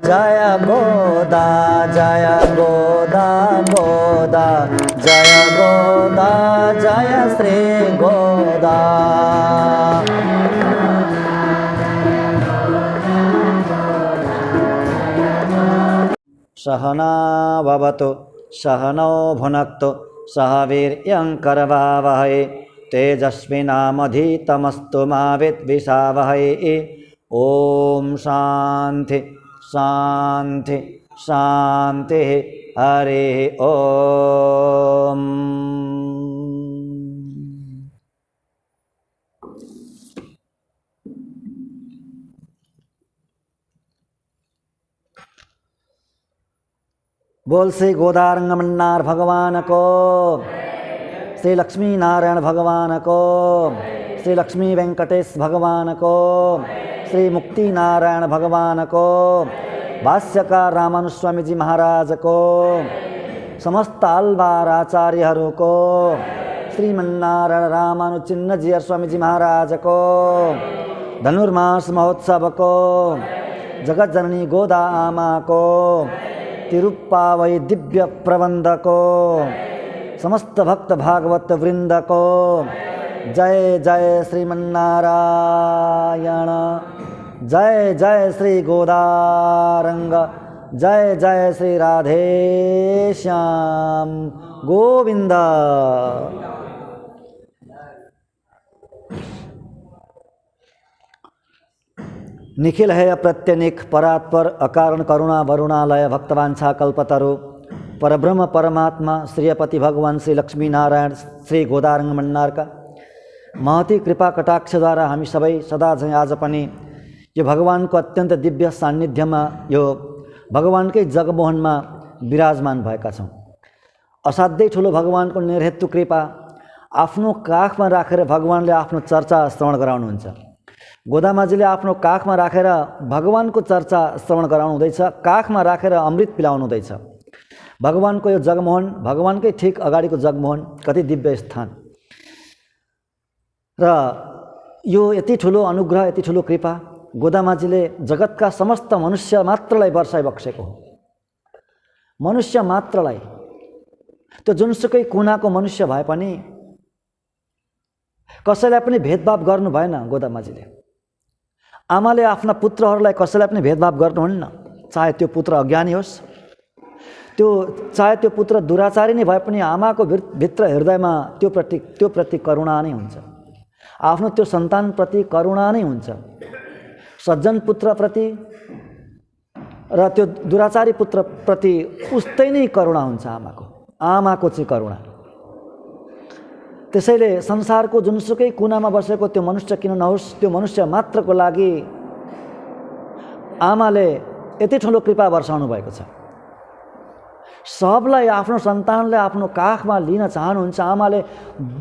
जय गोदा जय गोदा गोदा जय गोदा जय श्री गोदा। सहना भवतु सहनौ भुनक्तु सह वीर्यङ्करवावहै तेजस्विनामधीतमस्तु मा विद्विषावहै। ओम शांति शांति शांति हरि ओम। बोल श्री गोदारंगमन्नार भगवान को, श्री लक्ष्मी नारायण भगवान को, श्री लक्ष्मी वेंकटेश भगवान को, श्री मुक्ति नारायण भगवान को, भाष्यकार रामानुस्वामी जी महाराज को, समस्त आलवार आचार्यहरू को, श्रीमन्नारायण रामानुचिन्न जीयर स्वामी जी महाराज को, धनुर्मास महोत्सव को, जगत जननी गोदा आमा को, तिरुप्पावई दिव्य प्रबंध को, समस्त भक्त भागवत वृंद को जय जय श्रीमन्नारायण, जय जय श्री गोदारंग, जय जय श्री राधे श्याम गोविंद। निखिल है अप्रत्यनिक परात्पर अकारण करुणा वरुणालय भक्तवांछा कल्पतरु परब्रह्म परमात्मा श्रीपति भगवान श्री लक्ष्मी नारायण श्री गोदारंग मन्नार का महती कृपा कटाक्ष द्वारा हामी सबै सदा झैं आज पनि यो भगवानको अत्यन्त दिव्य सान्निध्यमा यो भगवानकै जगमोहनमा विराजमान भएका छौं। असाध्यै ठुलो भगवानको निर्हेतु कृपा आफ्नो काखमा राखेर भगवानले आफ्नो चर्चा श्रवण गराउनुहुन्छ। गोदामाजीले आफ्नो काखमा राखेर भगवानको चर्चा श्रवण गराउनु हुँदैछ, काखमा राखेर अमृत पिलाउनु हुँदैछ। भगवानको यो जगमोहन, भगवानकै ठीक अगाडिको जगमोहन कति दिव्य स्थान र यो यति ठुलो अनुग्रह, यति ठुलो कृपा गोदामाजीले जगतका समस्त मनुष्य मात्रलाई वर्षाइबक्सेको हो। मनुष्य मात्रलाई, त्यो जुनसुकै कुनाको मनुष्य भए पनि कसैलाई पनि भेदभाव गर्नु भएन। गोदामाजीले आमाले आफ्ना पुत्रहरूलाई कसैलाई पनि भेदभाव गर्नुहुन्न, चाहे त्यो पुत्र अज्ञानी होस्, चाहे त्यो पुत्र दुराचारी नै भए पनि आमाको भित्र हृदयमा त्यो प्रति करुणा नै हुन्छ। आफ्नो त्यो सन्तान प्रति करुणा नै हुन्छ। सज्जन पुत्र प्रति र त्यो दुराचारी पुत्र प्रति उस्तै नै करुणा हुन्छ आमाको चाहिँ करुणा। त्यसैले संसारको जुनसुकै कुनामा बसेको त्यो मनुष्य किन नहोस्, त्यो मनुष्य मात्रको लागि आमाले यति ठुलो कृपा वर्षाउनु भएको छ। सबलाई आफ्नो सन्तानलाई आफ्नो काखमा लिन चाहनुहुन्छ आमाले।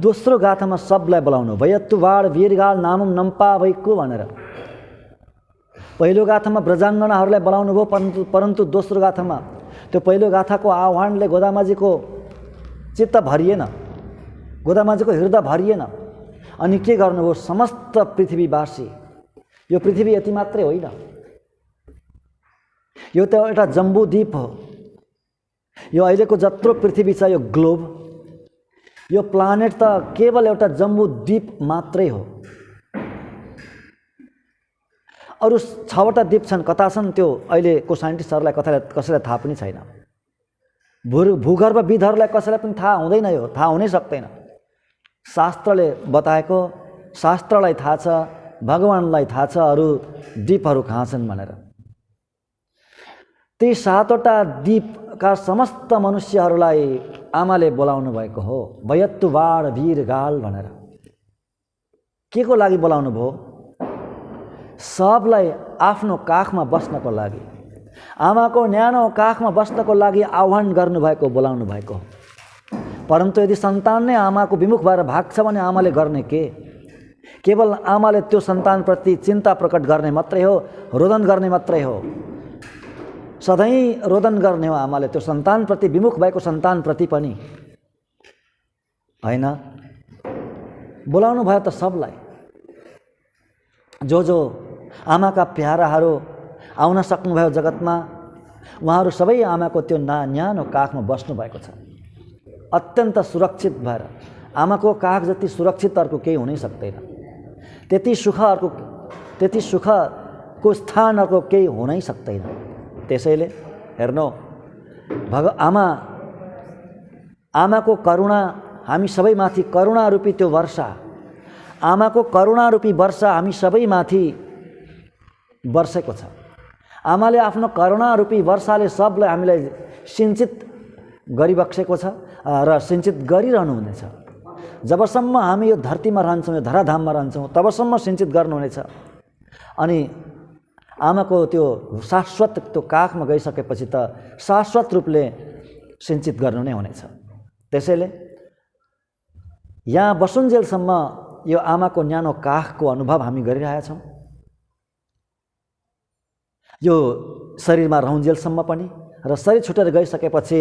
दोस्रो गाथामा सबलाई बोलाउनु भयत्तुवाड वीरगाल नामम नम्पा भैक्कु भनेर। पहिलो गाथामा ब्रजाङ्गनाहरूलाई बोलाउनु भयो, परन्तु दोस्रो गाथामा त्यो पहिलो गाथाको आह्वानले गोदामाजीको चित्त भरिएन, गोदामाजीको हृदय भरिएन। अनि के गर्नुभयो? समस्त पृथ्वीवासी, यो पृथ्वी यति मात्रै होइन, यो त एउटा जम्बू द्वीप हो। यो अहिलेको जत्रो पृथ्वी छ, यो ग्लोब, यो प्लानेट त केवल एउटा जम्बू द्वीप मात्रै हो। अरु 6वटा द्वीप छन्, कता छन् त्यो अहिलेको साइन्टिस्टहरूलाई कसैलाई थाहा पनि छैन। भूगर्भविदहरूलाई कसैलाई पनि थाहा हुँदैन, यो थाहा हुनै सक्दैन। शास्त्रले बताएको, शास्त्रलाई थाहा छ, भगवानलाई थाहा छ अरू द्वीपहरू कहाँ छन् भनेर। ती 7वटा द्वीपका समस्त मनुष्यहरूलाई आमाले बोलाउनु भएको हो, भयत्तुवाड वीरगाल भनेर। के को लागि बोलाउनु भयो? सबलाई आफ्नो काखमा बस्नको लागि, आमाको न्यानो काखमा बस्नको लागि आह्वान गर्नुभएको, बोलाउनु भएको। परन्तु यदि सन्तान नै आमाको विमुख भएर भाग्छ भने आमाले गर्ने के? केवल आमाले त्यो सन्तानप्रति चिन्ता प्रकट गर्ने मात्रै हो, रोदन गर्ने मात्रै हो। सधैँ रोदन गर्ने हो आमाले त्यो सन्तानप्रति, विमुख भएको सन्तानप्रति पनि हैन। बोलाउनु भयो त सबलाई, जो आमाका प्याराहरू आउन सक्नुभयो जगतमा, उहाँहरू सबै आमाको त्यो न्यानो काखमा बस्नुभएको छ, अत्यन्त सुरक्षित भएर। आमाको काख जति सुरक्षित अर्को केही हुनै सक्दैन, त्यति सुखको स्थान अर्को केही हुनै सक्दैन। त्यसैले हेर्नु, आमाको करुणा हामी सबैमाथि, करुणा रूपी त्यो वर्षा, आमाको करुणा रूपी वर्षा हामी सबैमाथि बर्सेको छ। आमाले आफ्नो करुणा रूपी वर्षाले सबलाई हामीलाई सिंचित गरिबक्सेको छ र सिंचित गरिरहनु हुनेछ। जबसम्म हामी यो धरतीमा रहन्छौँ, यो धराधाममा रहन्छौँ, तबसम्म सिंचित गर्नुहुनेछ। अनि आमाको त्यो शाश्वत त्यो काखमा गइसकेपछि त शाश्वत रूपले सिंचित गर्नु नै हुनेछ। त्यसैले यहाँ बसुन्जेलसम्म यो आमाको न्यानो काखको अनुभव हामी गरिरहेछौँ। यो शरीरमा रहन्जेलसम्म पनि र शरीर छुटेर गइसकेपछि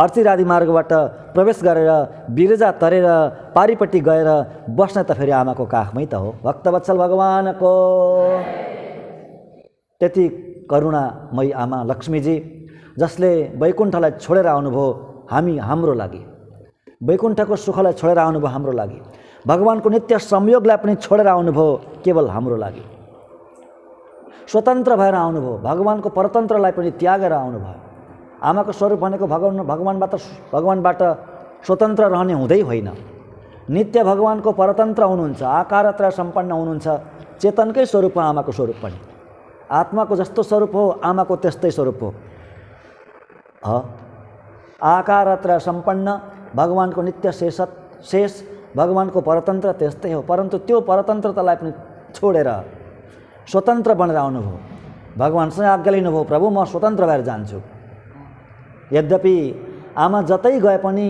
अर्चिरादि मार्गबाट प्रवेश गरेर बिरजा तरेर पारिपट्टि गएर बस्न त फेरि आमाको काखमै त हो। भक्तवत्सल भगवानको त्यति करुणामयी आमा लक्ष्मीजी, जसले वैकुण्ठलाई छोडेर आउनुभयो हाम्रो लागि, वैकुण्ठको सुखलाई छोडेर आउनुभयो हाम्रो लागि, भगवानको नित्य संयोगलाई पनि छोडेर आउनुभयो केवल हाम्रो लागि, स्वतन्त्र भएर आउनुभयो, भगवानको परतन्त्रलाई पनि त्यागेर आउनुभयो। आमाको स्वरूप भनेको भगवानबाट स्वतन्त्र रहने हुँदै होइन, नित्य भगवानको परतन्त्र हुनुहुन्छ, आकारत्रय सम्पन्न हुनुहुन्छ, चेतनकै स्वरूप हो आमाको स्वरूप पनि। आत्माको जस्तो स्वरूप हो आमाको त्यस्तै स्वरूप हो। आकारत्रय सम्पन्न भगवानको नित्य शेष भगवानको परतन्त्र त्यस्तै हो। परन्तु त्यो परतन्त्रतालाई पनि छोडेर स्वतन्त्र बनेर आउनुभयो। भगवानसँग आज्ञा लिनुभयो, प्रभु म स्वतन्त्र भएर जान्छु। यद्यपि आमा जतै गए पनि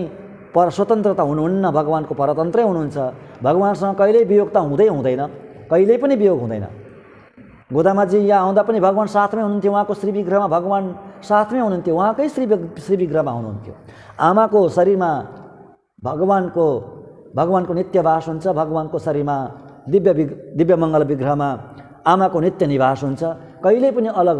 स्वतन्त्रता हुनुहुन्न, भगवानको परतन्त्रै हुनुहुन्छ। भगवानसँग कहिल्यै वियोगता हुँदैन, कहिल्यै पनि वियोग हुँदैन। गोदामाजी यहाँ आउँदा पनि भगवान साथमै हुनुहुन्थ्यो, उहाँको श्री विग्रहमा भगवान साथमै हुनुहुन्थ्यो, उहाँकै श्री विग्रहमा हुनुहुन्थ्यो। आमाको शरीरमा भगवानको नित्य वास हुन्छ, भगवानको शरीरमा दिव्य मङ्गल विग्रहमा आमाको नित्य निवास हुन्छ। कहिल्यै पनि अलग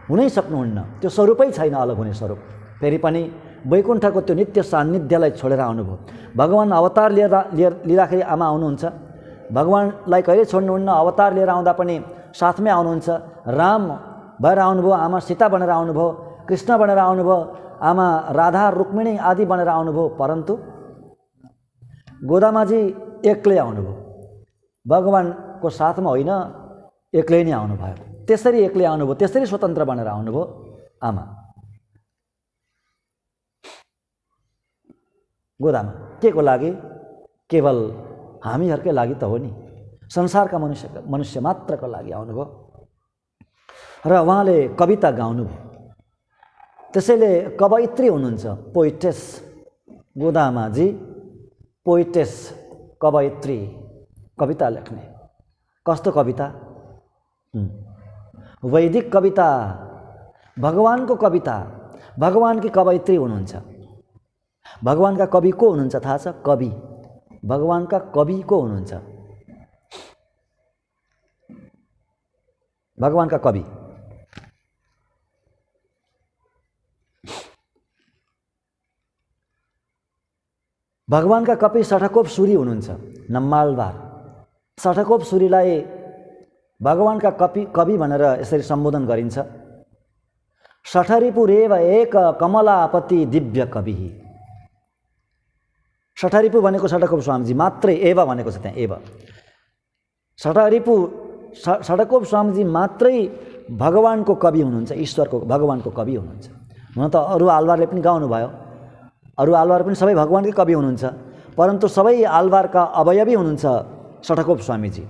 हुनै सक्नुहुन्न, त्यो स्वरूपै छैन अलग हुने स्वरूप। फेरि पनि वैकुण्ठको त्यो नित्य सान्निध्यलाई छोडेर आउनुभयो। भगवान अवतार लिँदाखेरि आमा आउनुहुन्छ, भगवानलाई कहिले छोड्नुहुन्न। अवतार लिएर आउँदा पनि साथमै आउनुहुन्छ। राम भएर आउनुभयो, आमा सीता बनेर आउनुभयो, कृष्ण बनेर आउनुभयो, आमा राधा रुक्मिणी आदि बनेर आउनुभयो। परन्तु गोदामाजी एक्लै आउनुभयो, भगवानको साथमा होइन, एक्लै नै आउनुभयो। त्यसरी एक्लै आउनुभयो, त्यसरी स्वतन्त्र बनेर आउनुभयो आमा। गोदामा के को लागि? केवल हामीहरूकै लागि त हो नि, संसारका मनुष्य मात्रको लागि आउनुभयो। र उहाँले कविता गाउनुभयो, त्यसैले कवयित्री हुनुहुन्छ, पोइटेस। गोदामाजी पोइटेस, कवयित्री, कविता लेख्ने। कस्तो कविता? वैदिक कविता, भगवानको कविता, भगवानकी कवयित्री हुनुहुन्छ। भगवानका कवि को हुनुहुन्छ थाहा छ? कवि, भगवानका कवि को हुनुहुन्छ? भगवानका कवि भगवानका कवि सठकोप सूरी हुनुहुन्छ, नम्मालवार। सठकोप सूरीलाई भगवानका कवि भनेर यसरी सम्बोधन गरिन्छ। सठरिपुरेव एक कमलापति दिव्य कवि। सठरिपु भनेको सठकोप स्वामीजी मात्रै, एव भनेको छ त्यहाँ, एव। सठकोप स्वामीजी मात्रै भगवानको कवि हुनुहुन्छ, ईश्वरको भगवानको कवि हुनुहुन्छ। हुन त अरू आलवारले पनि गाउनुभयो, अरू आलवार पनि सबै भगवानकै कवि हुनुहुन्छ, परन्तु सबै आलवारका अवयवी हुनुहुन्छ सठकोप स्वामीजी।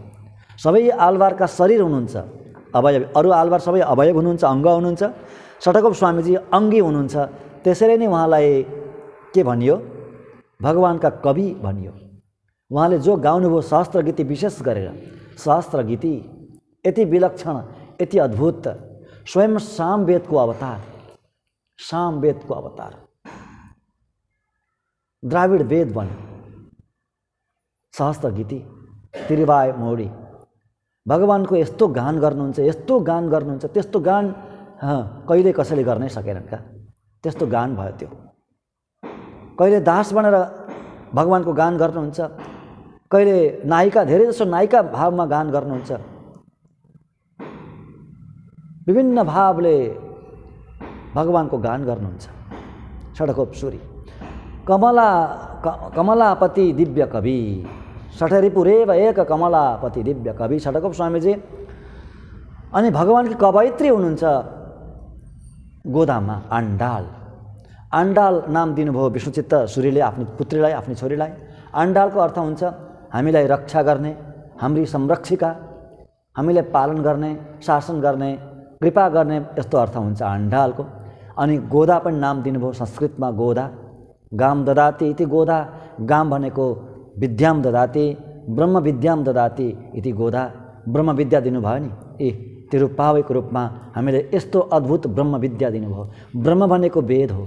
सबै आलवारका शरीर हुनुहुन्छ अवयव, अरू आलवार सबै अवयव हुनुहुन्छ, अङ्ग हुनुहुन्छ। सठकोप स्वामीजी अङ्गी हुनुहुन्छ। त्यसैले नै उहाँलाई के भनियो? भगवानका कवि भनियो। उहाँले जो गाउनुभयो सहस्त्र गीति, विशेष गरेर सहस्त्र गीति यति विलक्षण, यति अद्भुत, स्वयं सामवेदको अवतार, सामवेदको अवतार, द्राविड वेद बन्यो सहस्त्र गीति, तिरुवाय मोडी। भगवानको यस्तो गान गर्नुहुन्छ, यस्तो गान गर्नुहुन्छ, त्यस्तो गान कहिले कसैले गर्नै सकेनन् का। त्यस्तो गान भयो त्यो। कहिले दास बनेर भगवानको गान गर्नुहुन्छ, कहिले नायिका, धेरै जसो नायिका भावमा गान गर्नुहुन्छ। विभिन्न भावले भगवानको गान गर्नुहुन्छ। षडकोपसुरी कमलापति दिव्य कवि, षठरिपुरेव एक कमलापति दिव्य कवि, षडकोप स्वामीजी। अनि भगवानकी कवयित्री हुनुहुन्छ गोदामा आण्डाल। आण्डाल नाम दिनुभयो विष्णुचित्त सूर्यले आफ्नो पुत्रीलाई, आफ्नो छोरीलाई। आण्डालको अर्थ हुन्छ हामीलाई रक्षा गर्ने, हाम्री संरक्षिका, हामीलाई पालन गर्ने, शासन गर्ने, कृपा गर्ने, यस्तो अर्थ हुन्छ आण्डालको। अनि गोदा पनि नाम दिनुभयो संस्कृतमा गोदा। गाम ददाति इति गोदा, गाम भनेको विद्याम ददाति, ब्रह्म विद्याम ददाति इति गोदा, ब्रह्म विद्या दिनुभयो नि। तिरुप्पावैको रूपमा हामीले यस्तो अद्भुत ब्रह्म विद्या दिनुभयो। ब्रह्म भनेको वेद हो,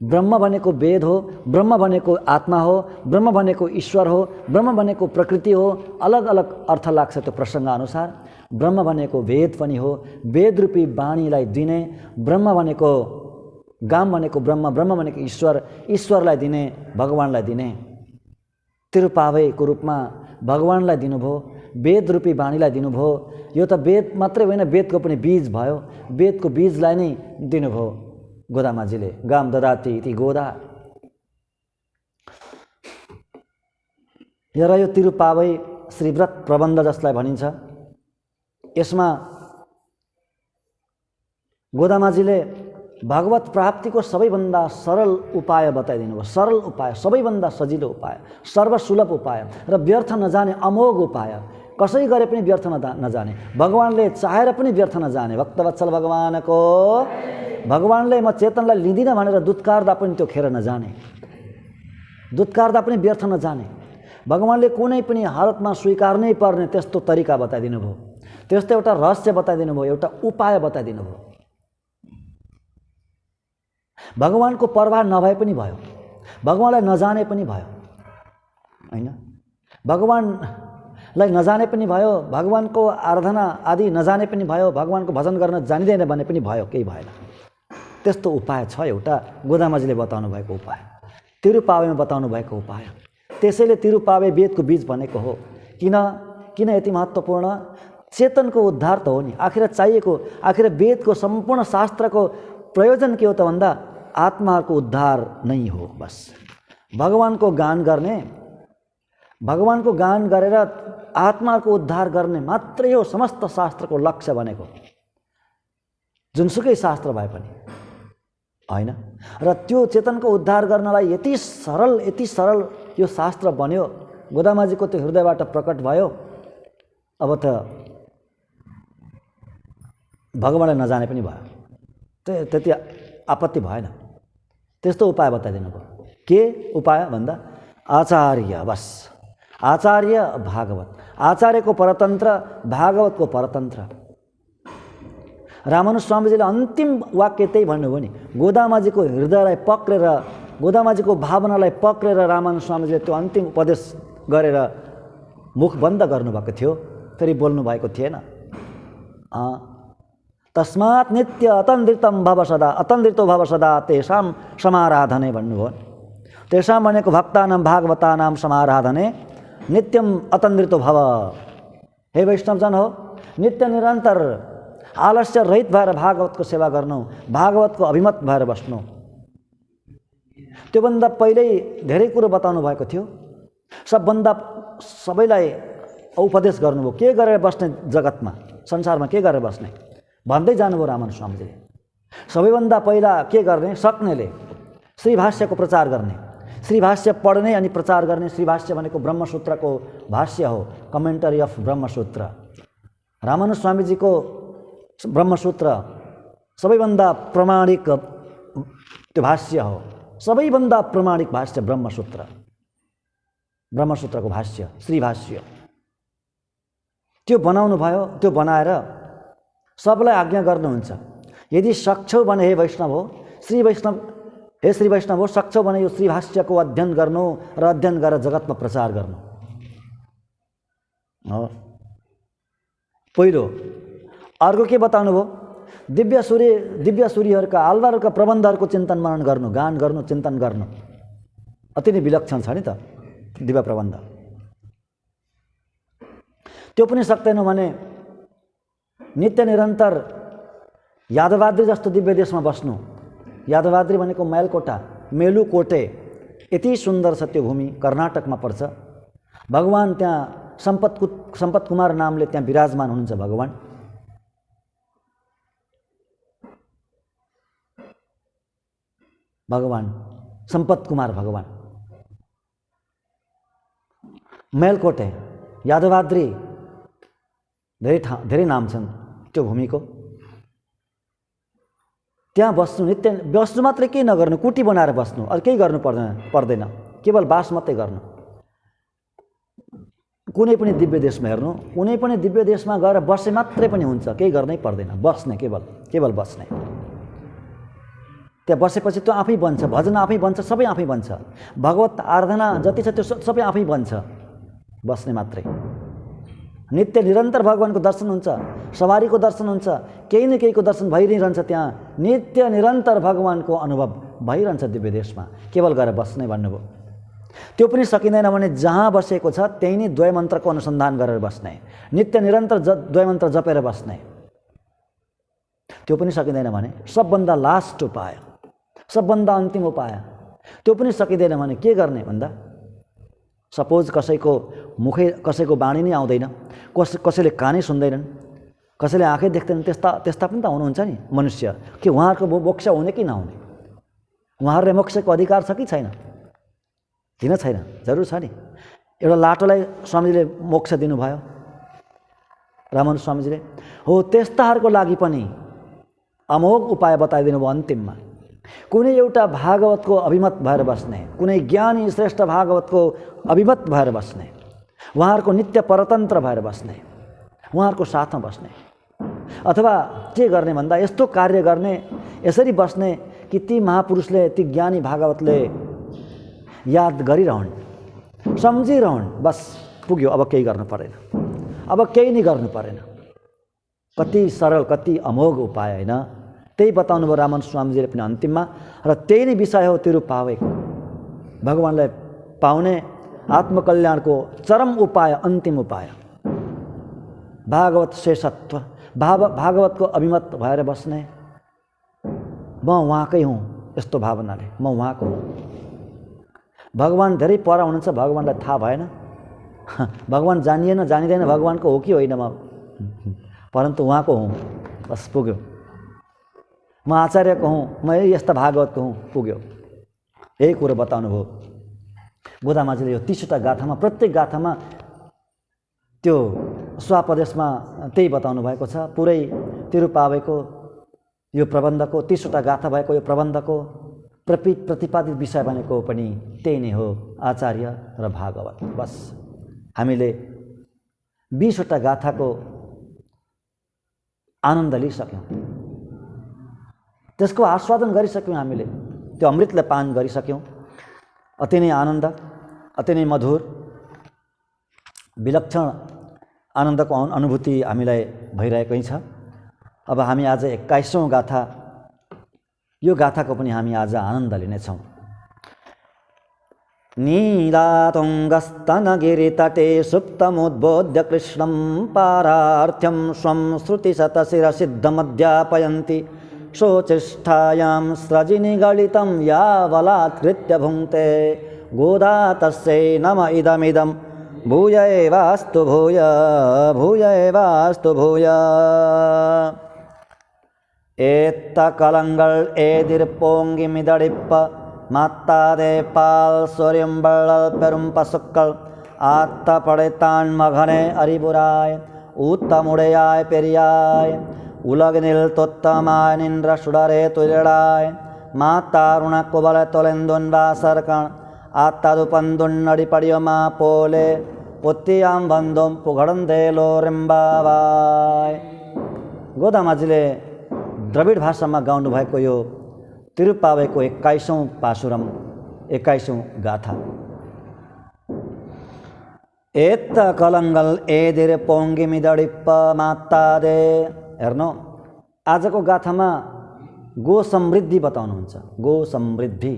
ब्रह्म भनेको वेद हो, ब्रह्म भनेको आत्मा हो, ब्रह्म भनेको ईश्वर हो, ब्रह्म भनेको प्रकृति हो। अलग अलग अर्थ लाग्छ त्यो प्रसङ्ग अनुसार। ब्रह्म भनेको वेद पनि हो, वेद रूपी वाणीलाई दिने। ब्रह्म भनेको गाम भनेको ब्रह्म, ब्रह्म भनेको ईश्वर, ईश्वरलाई दिने, भगवानलाई दिने। तिरुपावैको रूपमा भगवानलाई दिनुभयो, वेद रूपी वाणीलाई दिनुभयो। यो त वेद मात्रै होइन, वेदको पनि बीज भयो, वेदको बीजलाई नै दिनुभयो गोदामाजीले। गाम ददाति इति गोदा। र यो तिरुपावै श्रीव्रत प्रबन्ध जसलाई भनिन्छ, यसमा गोदामाजीले भगवत प्राप्तिको सबैभन्दा सरल उपाय बताइदिनु भयो। सरल उपाय, सबैभन्दा सजिलो उपाय, सर्वसुलभ उपाय र व्यर्थ नजाने अमोघ उपाय। कसै गरे पनि व्यर्थ नजाने, भगवानले चाहेर पनि व्यर्थ नजाने। भक्तवत्सल भगवानको, भगवानले म चेतनलाई लिँदिनँ भनेर दुत्कार्दा पनि त्यो खेर नजाने, दुत्कार्दा पनि व्यर्थ नजाने। भगवानले कुनै पनि हालतमा स्वीकार्नै पर्ने त्यस्तो तरिका बताइदिनु भयो, त्यस्तो एउटा रहस्य बताइदिनु भयो, एउटा उपाय बताइदिनु भयो। भगवानको प्रभाव नभए पनि भयो, भगवानलाई नजाने पनि भयो हैन, भगवानलाई नजाने पनि भयो, भगवानको आराधना आदि नजाने पनि भयो, भगवानको भजन गर्न जानिँदैन भने पनि भयो, केही भएन। त्यस्तो उपाय छ एउटा, गोदामाजीले बताउनु भएको उपाय, तिरुपावैमा बताउनु भएको उपाय। त्यसैले तिरुपावै वेदको बीज भनेको हो। किन यति महत्त्वपूर्ण? चेतनको उद्धार त हो नि। आखिर चाहिएको, आखिर वेदको सम्पूर्ण शास्त्रको प्रयोजन के हो त भन्दा आत्माको उद्धार नै हो। बस भगवानको गान गर्ने, भगवानको गान गरेर आत्माको उद्धार गर्ने मात्रै हो समस्त शास्त्रको लक्ष्य भनेको, जुनसुकै शास्त्र भए पनि हैन। र त्यो चेतनको उद्धार गर्नलाई यति सरल यो शास्त्र बन्यो, गोदामाजीको त्यो हृदयबाट प्रकट भयो। अब त भगवानलाई नजाने पनि भयो, त्यति आपत्ति भएन। त्यस्तो उपाय बताइदिनु भयो। के उपाय भन्दा आचार्य, बस आचार्य भागवत, आचार्यको परतन्त्र, भागवतको परतन्त्र। रामानुज स्वामीजीले अन्तिम वाक्य त्यही भन्नुभयो नि। गोदामाजीको हृदयलाई पक्रेर, गोदामाजीको भावनालाई पक्रेर रामानुज स्वामीजीले त्यो अन्तिम उपदेश गरेर मुख बन्द गर्नुभएको थियो, फेरि बोल्नु भएको थिएन। तस्मात् नित्य अतन्द्रितम भव सदा, अतन्द्रितो भव सदा तेषां समाराधने भन्नुभयो। तेषां भनेको भक्तानां भागवतानां समाराधने नित्यम अतन्द्रितो भव। हे वैष्णवजन हो, नित्य निरन्तर आलस्य रहित भएर भागवतको सेवा गर्नु, भागवतको अभिमत भएर बस्नु। त्योभन्दा पहिल्यै धेरै कुरो बताउनु भएको थियो। सबैलाई उपदेश गर्नुभयो, के गरेर बस्ने जगतमा, संसारमा के गरेर बस्ने भन्दै जानुभयो रामानुज स्वामीजीले। सबैभन्दा पहिला के गर्ने? सक्नेले श्रीभाष्यको प्रचार गर्ने, श्रीभाष्य पढ्ने अनि प्रचार गर्ने। श्रीभाष्य भनेको ब्रह्मसूत्रको भाष्य हो, कमेन्टरी अफ ब्रह्मसूत्र। रामानुज स्वामीजीको ब्रह्मसूत्र सबैभन्दा प्रमाणिक त्यो भाष्य हो, सबैभन्दा प्रमाणिक भाष्य ब्रह्मसूत्र, ब्रह्मसूत्रको भाष्य, श्रीभाष्य। त्यो बनाउनु भयो। त्यो बनाएर सबलाई आज्ञा गर्नुहुन्छ, यदि सक्छौ भने हे वैष्णव हो, श्री वैष्णव हो, सक्छौ भने यो श्रीभाष्यको अध्ययन गर्नु र अध्ययन गरेर जगतमा प्रचार गर्नु हो। पहिलो। अर्को के बताउनु भयो? दिव्य सूर्यहरूका आल्वारहरूका प्रबन्धहरूको चिन्तन मनन गर्नु, गान गर्नु, चिन्तन गर्नु अति नै विलक्षण छ नि त दिव्य प्रबन्ध। त्यो पनि सक्दैनौँ भने नित्य निरन्तर यादवाद्री जस्तो दिव्य देशमा बस्नु। यादवाद्री भनेको मैलकोटा, मेलुकोटे, यति सुन्दर छ त्यो भूमि, कर्नाटकमा पर्छ। भगवान त्यहाँ सम्पत कुमार नामले त्यहाँ विराजमान हुनुहुन्छ। भगवान सम्पत कुमार भगवान। मेलकोटे, यादवाद्री, धेरै नाम छन् त्यो भूमिको। त्यहाँ बस्नु, नित्य बस्नु मात्रै केही नगर्नु, कुटी बनाएर बस्नु, अरू केही गर्नु पर्दैन, केवल बास मात्रै गर्नु। कुनै पनि दिव्य देशमा हेर्नु, कुनै पनि दिव्य देशमा गएर बसे मात्रै पनि हुन्छ, केही गर्नै पर्दैन, बस्ने, केवल बस्ने। त्यहाँ बसेपछि त्यो आफै बन्छ, भजन आफै बन्छ, सबै आफै बन्छ, भगवत आराधना जति छ त्यो सबै आफै बन्छ, बस्ने मात्रै। नित्य निरन्तर भगवानको दर्शन हुन्छ, सवारीको दर्शन हुन्छ, केही न केहीको दर्शन भइरहन्छ। त्यहाँ नित्य निरन्तर भगवानको अनुभव भइरहन्छ दिव्य देशमा, केवल गएर बस्ने भन्नुभयो। त्यो पनि सकिँदैन भने जहाँ बसेको छ त्यही नै द्वयमन्त्रको अनुसन्धान गरेर बस्ने, नित्य निरन्तर द्वयमन्त्र जपेर बस्ने। त्यो पनि सकिँदैन भने सबभन्दा लास्ट उपाय, सबभन्दा अन्तिम उपाय, त्यो पनि सकिँदैन भने के गर्ने भन्दा, सपोज कसैको बाणी नै आउँदैन, कसैले कानै सुन्दैनन्, कसैले आँखै देख्दैनन्, त्यस्ता पनि त हुनुहुन्छ नि मनुष्य। के उहाँहरूको मोक्ष हुने कि नहुने? उहाँहरूले मोक्षको अधिकार छ कि छैन? किन छैन? जरुर छ नि। एउटा लाटोलाई स्वामीजीले मोक्ष दिनुभयो, रामानुज स्वामीजीले। हो, त्यस्ताहरूको लागि पनि अमोघ उपाय बताइदिनु भयो अन्तिममा। कुनै एउटा भागवतको अभिमत भएर बस्ने, कुनै ज्ञानी श्रेष्ठ भागवतको अभिमत भएर बस्ने, उहाँहरूको नित्य परतन्त्र भएर बस्ने, उहाँहरूको साथमा बस्ने। अथवा के गर्ने भन्दा यस्तो कार्य गर्ने, यसरी बस्ने कि ती महापुरुषले, ती ज्ञानी भागवतले याद गरिरहन्, सम्झिरहन्, बस पुग्यो, अब केही गर्नु परेन, अब केही नै गर्नु परेन। कति सरल, कति अमोघ उपाय होइन? त्यही बताउनु भयो रामानुज स्वामीजीले पनि अन्तिममा। र त्यही नै विषय हो तिरुप्पावेको, भगवानलाई पाउने आत्मकल्याणको चरम उपाय, अन्तिम उपाय। भागवत शेषत्व, भागवतको अभिमत भएर बस्ने। म उहाँकै हुँ, यस्तो भावनाले म उहाँको हुँ। भगवान धेरै पर हुनुहुन्छ, भगवानलाई थाहा भएन, भगवान जानिएन, जानिँदैन भगवानको हो कि होइन म, परन्तु उहाँको हुँ, बस पुग्यो। म आचार्यको हुँ, म यस्ता भागवतको हुँ, पुग्यो। यही कुरो बताउनु भयो गोदामाजीले। यो 30वटा गाथामा, प्रत्येक गाथामा त्यो स्वापदेशमा त्यही बताउनु भएको छ। पुरै तिरुप्पावेको यो प्रबन्धको 30वटा गाथा भएको यो प्रबन्धको प्रतिपादित विषय भनेको पनि त्यही नै हो, आचार्य र भागवत। बस हामीले 20वटा गाथाको आनन्द लिइसक्यौँ, त्यसको आस्वादन गरिसक्यौँ, हामीले त्यो अमृतलाई पान गरिसक्यौँ। अति नै आनन्द, अति नै मधुर, विलक्षण आनन्दको अनुभूति हामीलाई भइरहेकै छ। अब हामी आज 21औं गाथा, यो गाथाको पनि हामी आज आनन्द लिनेछौँ। नीलातुङ्गस्तनगिरितटे सुप्तमुद्बोध्य कृष्णं पारार्थ्यं स्वं श्रुतिशतशिरसिद्धमध्यापयन्ति शोचिष्ठायां स्रजिनिगलितं यावलात्कृत्य भुङ्क्ते गोदा तस्यै नम इदमिदं भूय एवास्तु भूय, भूय एवास्तु भूय। ஏத்தகலங்கள் ஏதிர்போங்கிமிதடிப்ப மாத்தாதே பால் சொரியும்பள்ளல் பெரும் பசுக்கள் ஆத்த படைத்தான் மகனே அறிவுராய் ஊத்தமுடையாய் பெரியாய் உலகினில் தொத்தமாய் நின்ற சுடரே துயிலாய் மாத்தாருண குபல தொலைந்துன் வாசர்கண் ஆத்தது பந்துண்ணடிப்படியுமா போலே பொத்தியாம் வந்தும் पुगडन्देलोरिम्बावाय। गोदामाजीले द्रविड भाषामा गाउनु भएको यो तिरुप्पावेको 21औं पाशुरम, 21औं गाथा। एत्त कलङ्गल एदिर पोङ्गिमिदडिप्प मात्तादे। हेर्नु, आजको गाथामा गो समृद्धि बताउनुहुन्छ। गो समृद्धि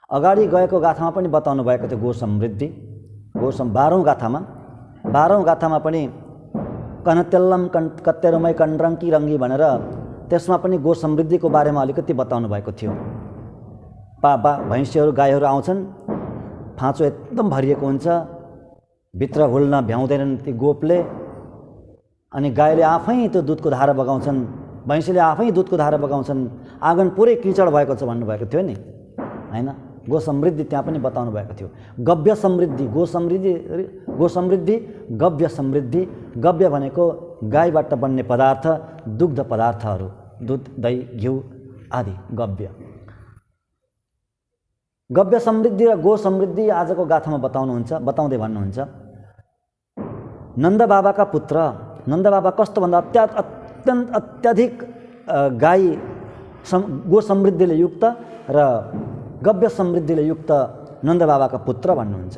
अगाडि गएको गाथामा पनि बताउनु भएको थियो। गो समृद्धि 12औं गाथामा पनि कनतेल्लम कत्तेरुमै कन्रङ्की रङ्गी भनेर त्यसमा पनि गो समृद्धिको बारेमा अलिकति बताउनु भएको थियो। भैँसीहरू गाईहरू आउँछन्, फाँचो एकदम भरिएको हुन्छ, भित्र हुल्न भ्याउँदैनन् ती गोपले, अनि गाईले आफै त्यो दुधको धारा बगाउँछन्, भैँसीले आफै दुधको धारा बगाउँछन्, आँगन पुरै किचड भएको छ भन्नुभएको थियो नि, हैन? गो समृद्धि त्यहाँ पनि बताउनु भएको थियो। गव्य समृद्धि, गो समृद्धि, गव्य समृद्धि। गव्य भनेको गाईबाट बन्ने पदार्थ, दुग्ध पदार्थहरू, दुध, दही, घिउ आदि गव्य समृद्धि र गो समृद्धि आजको गाथामा बताउँदै भन्नुहुन्छ। नन्द बाबाका पुत्र, नन्द बाबा कस्तो भन्दा अत्यधिक गाई गो समृद्धिले युक्त र गव्य समृद्धिले युक्त नन्द बाबाका पुत्र भन्नुहुन्छ।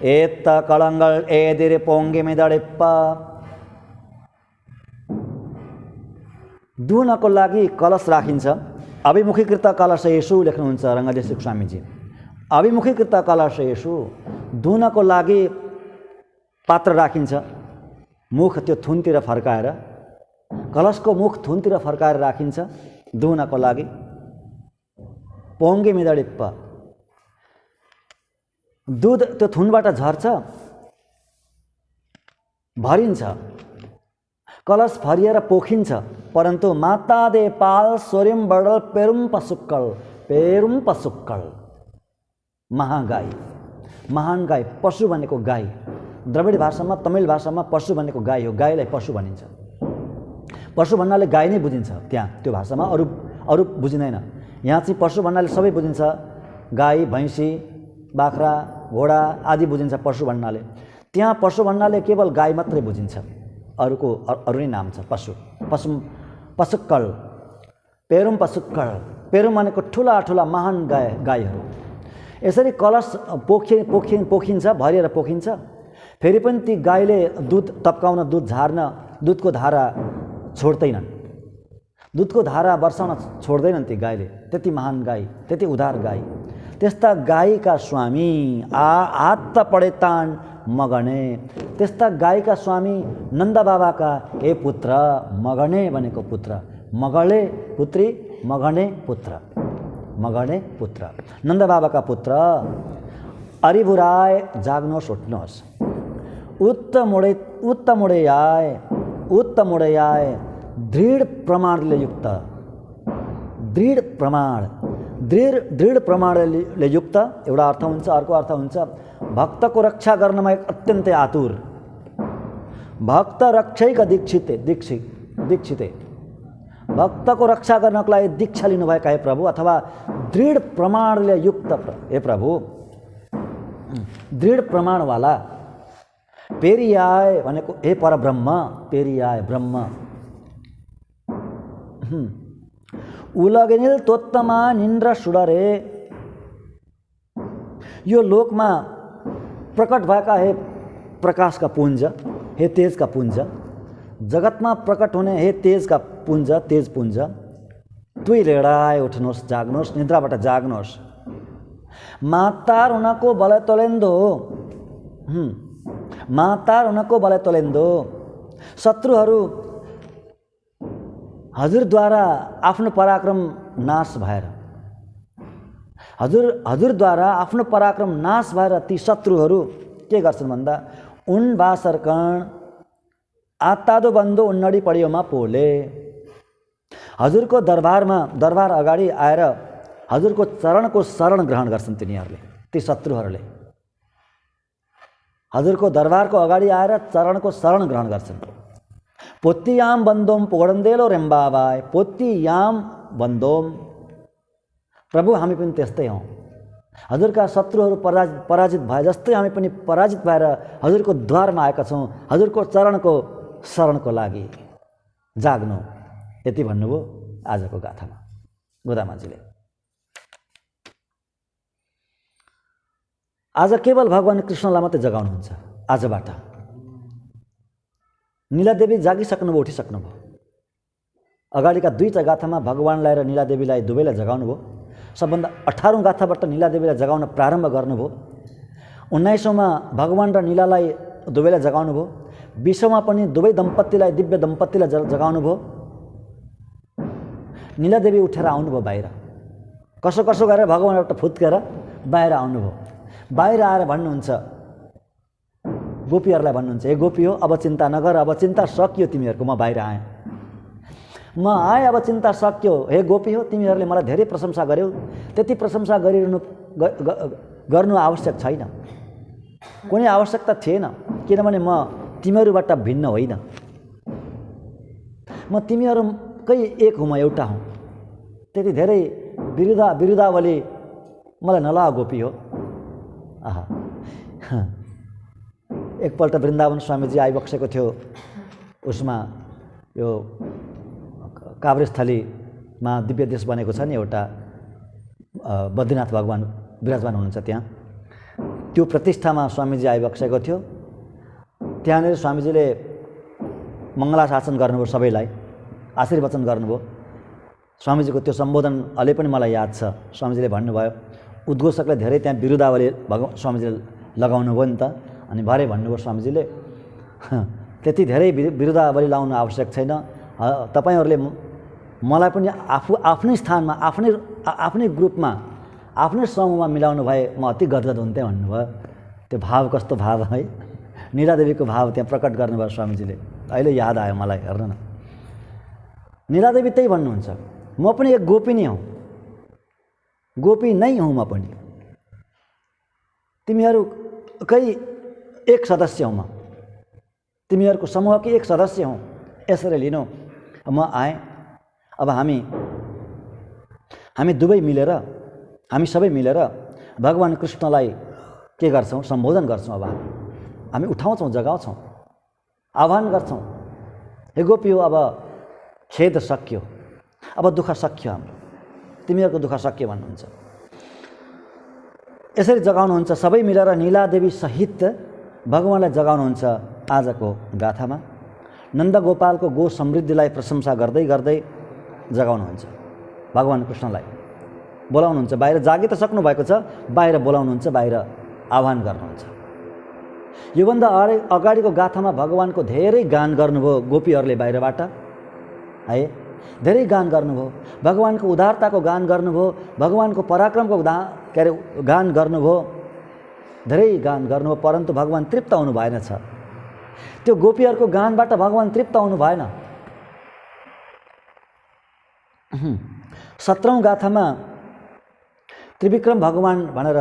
एत्त कलङ्गल एदिरे पोङ्गे मेदडेप्प, दुहुनको लागि कलश राखिन्छ। अभिमुखीकृत कलशेषु लेख्नुहुन्छ रङ्गदेशिक स्वामीजी। अभिमुखीकृत कलशेषु, दुहुनको लागि पात्र राखिन्छ, मुख त्यो थुनतिर फर्काएर, कलशको मुख थुनतिर फर्काएर राखिन्छ दुहुनको लागि। पोङ्गे मेदडिप्प, दुध त्यो थुनबाट झर्छ, भरिन्छ, कलश भरिएर पोखिन्छ, परन्तु माता दे पाल स्वरिम बडल पेरुम पसुक्कल, महागाई, महान गाई। पशु भनेको गाई, द्रविड भाषामा, तमिल भाषामा पशु भनेको गाई हो, गाईलाई पशु भनिन्छ। पशु भन्नाले गाई नै बुझिन्छ त्यहाँ, त्यो भाषामा अरू बुझिँदैन। यहाँ चाहिँ पशु भन्नाले सबै बुझिन्छ, गाई, भैँसी, बाख्रा, घोडा आदि बुझिन्छ पशु भन्नाले। त्यहाँ पशु भन्नाले केवल गाई मात्रै बुझिन्छ, अरू नै नाम छ पशु। पसुक्कल, पेरुम पसुक्कल, पेरुम भनेको ठुला ठुला महान गाईहरू। यसरी कलश पोखिन्छ, भरिएर पोखिन्छ। फेरि पनि ती गाईले दुध टप्काउन, दुध झार्न, दुधको धारा छोड्दैनन्, दुधको धारा वर्षाउन छोड्दैनन् ती गाईले। त्यति महान गाई, त्यति उदार गाई। त्यस्ता गाईका स्वामी हात पडेतान मगने, त्यस्ता गाईका स्वामी नन्द बाबाका हे पुत्र, मगने भनेको पुत्र, मगले पुत्री, मगने पुत्र, मगने पुत्र, नन्द बाबाका पुत्र। अरिबुराय जाग्नुहोस्, उठ्नुहोस्। उत्तमुडे आए, दृढ प्रमाणले युक्त, दृढ प्रमाणले युक्त एउटा अर्थ हुन्छ। अर्को अर्थ हुन्छ भक्तको रक्षा गर्नमा अत्यन्तै आतुर, भक्त रक्षैका दीक्षिते, भक्तको रक्षा गर्नको लागि दीक्षा लिनुभएका हे प्रभु, अथवा दृढ प्रमाणले युक्त हे प्रभु, दृढ प्रमाणवाला। पेरियाय भनेको हे परब्रह्म, पेरियाय ब्रह्म। उलगेनिल तोत्तमा निन्द्र सुडरे, यो लोकमा प्रकट भएका हे प्रकाशका पुञ्ज, हे तेजका पुञ्ज, जगतमा प्रकट हुने हे तेजका पुञ्ज, तेज पुञ्ज। तुई रेडाए उठ्नुहोस्, जाग्नुहोस्, निद्राबाट जाग्नुहोस्। मातार उनको बल तोलेन्दो, मातार उनको बल तोलेन्दो। शत्रुहरू हजुरद्वारा आफ्नो पराक्रम नाश भएर, हजुरद्वारा आफ्नो पराक्रम नाश भएर ती शत्रुहरू के गर्छन् भन्दा उन बासरकण आत्तादो बन्दो उन्नडी पढियोमा पोले। हजुरको दरबार अगाडि आएर हजुरको चरणको शरण ग्रहण गर्छन् तिनीहरूले, ती शत्रुहरूले हजुरको दरबारको अगाडि आएर चरणको शरण ग्रहण गर्छन्। पोत्तियाम बन्दोम पोगडन्देलो रेम्बाबाय, पोत्तियाम बन्दोम। प्रभु हामी पनि त्यस्तै हौँ, हजुरका शत्रुहरू पराजित भए जस्तै हामी पनि पराजित भएर हजुरको द्वारमा आएका छौँ, हजुरको चरणको शरणको लागि जाग्नु। यति भन्नुभयो आजको गाथामा गोदामाजीले। आज केवल भगवान कृष्णलाई मात्रै जगाउनुहुन्छ। आजबाट नीलादेवी जागिसक्नुभयो, उठिसक्नुभयो। अगाडिका 2टा गाथामा भगवानलाई र नीलादेवीलाई दुवैलाई जगाउनु भयो। सबभन्दा 18औं गाथाबाट नीलादेवीलाई जगाउन प्रारम्भ गर्नुभयो। 19औंमा भगवान र नीलालाई दुवैलाई जगाउनु भयो। 20औंमा पनि दुवै दम्पतिलाई, दिव्य दम्पतिलाई जगाउनु भयो। नीलादेवी उठेर आउनुभयो बाहिर, कसो कसो गरेर भगवानबाट फुत्केर बाहिर आउनुभयो। बाहिर आएर भन्नुहुन्छ, गोपीहरूलाई भन्नुहुन्छ, हे गोपी हो, अब चिन्ता नगर, अब चिन्ता सकियो तिमीहरूको, म बाहिर आएँ, म आएँ, अब चिन्ता सकियो। हे गोपी हो, तिमीहरूले मलाई धेरै प्रशंसा गर्यौ, त्यति प्रशंसा गर्नु आवश्यक छैन, कुनै आवश्यकता थिएन, किनभने म तिमीहरूबाट भिन्न होइन, म तिमीहरूकै एक हुँ, म एउटा हुँ। त्यति धेरै विरुद्धावली मलाई नलगा गोपी हो। आहा, एकपल्ट वृन्दावन स्वामीजी आइबक्सेको थियो, उसमा यो काभ्रेस्थलीमा दिव्य देश बनेको छ नि एउटा, बद्रीनाथ भगवान विराजमान हुनुहुन्छ त्यहाँ, त्यो प्रतिष्ठामा स्वामीजी आइबक्सेको थियो। त्यहाँनिर स्वामीजीले मङ्गलाशासन गर्नुभयो, सबैलाई आशीर्वचन गर्नुभयो। स्वामीजीको त्यो सम्बोधन अहिले पनि मलाई याद छ। स्वामीजीले भन्नुभयो, उद्घोषकले धेरै त्यहाँ विरुद्धावली स्वामीजीले लगाउनु भयो नि त, अनि भरे भन्नुभयो स्वामीजीले, त्यति धेरै विरुद्धावली लाउनु आवश्यक छैन, तपाईहरूले मलाई पनि आफ्नै स्थानमा, आफ्नै ग्रुपमा, आफ्नै समूहमा मिलाउनु भए म अति गदगद हुन्थेँ भन्नुभयो। त्यो भाव कस्तो भाव है, नीलादेवीको भाव त्यहाँ प्रकट गर्नुभयो स्वामीजीले। अहिले याद आयो मलाई, हेर्नु न, नीलादेवी त्यही भन्नुहुन्छ, म पनि एक गोपी नै हुँ, गोपी नै हुँ म पनि, तिमीहरूकै एक सदस्य हुँ, म तिमीहरूको समूहकै एक सदस्य हुँ, यसरी लिनु। म आएँ, अब हामी दुवै मिलेर, हामी सबै मिलेर भगवान कृष्णलाई के गर्छौँ, सम्बोधन गर्छौँ। अब हामी उठाउँछौँ, जगाउँछौँ, आह्वान गर्छौँ, हे गोपी हो, अब खेद सकियो, अब दुःख सकियो, हाम्रो तिमीहरूको दुःख सकियो भन्नुहुन्छ। यसरी जगाउनुहुन्छ, सबै मिलेर नीलादेवी सहित भगवानलाई जगाउनुहुन्छ। आजको गाथामा नन्दगोपालको गो समृद्धिलाई प्रशंसा गर्दै गर्दै जगाउनुहुन्छ, भगवान कृष्णलाई बोलाउनुहुन्छ। बाहिर जागी त सक्नु भएको छ, बाहिर बोलाउनुहुन्छ, बाहिर आह्वान गर्नुहुन्छ। योभन्दा अगाडिको गाथामा भगवानको धेरै गान गर्नुभयो गोपीहरूले बाहिरबाट है, धेरै गान गर्नुभयो, भगवानको उदारताको गान गर्नुभयो, भगवानको पराक्रमको गान गर्नुभयो, धेरै गान गर्नुभयो, परन्तु भगवान तृप्त हुनु भएन छ। त्यो गोपीहरूको गानबाट भगवान तृप्त हुनु भएन। 17औं गाथामा त्रिविक्रम भगवान भनेर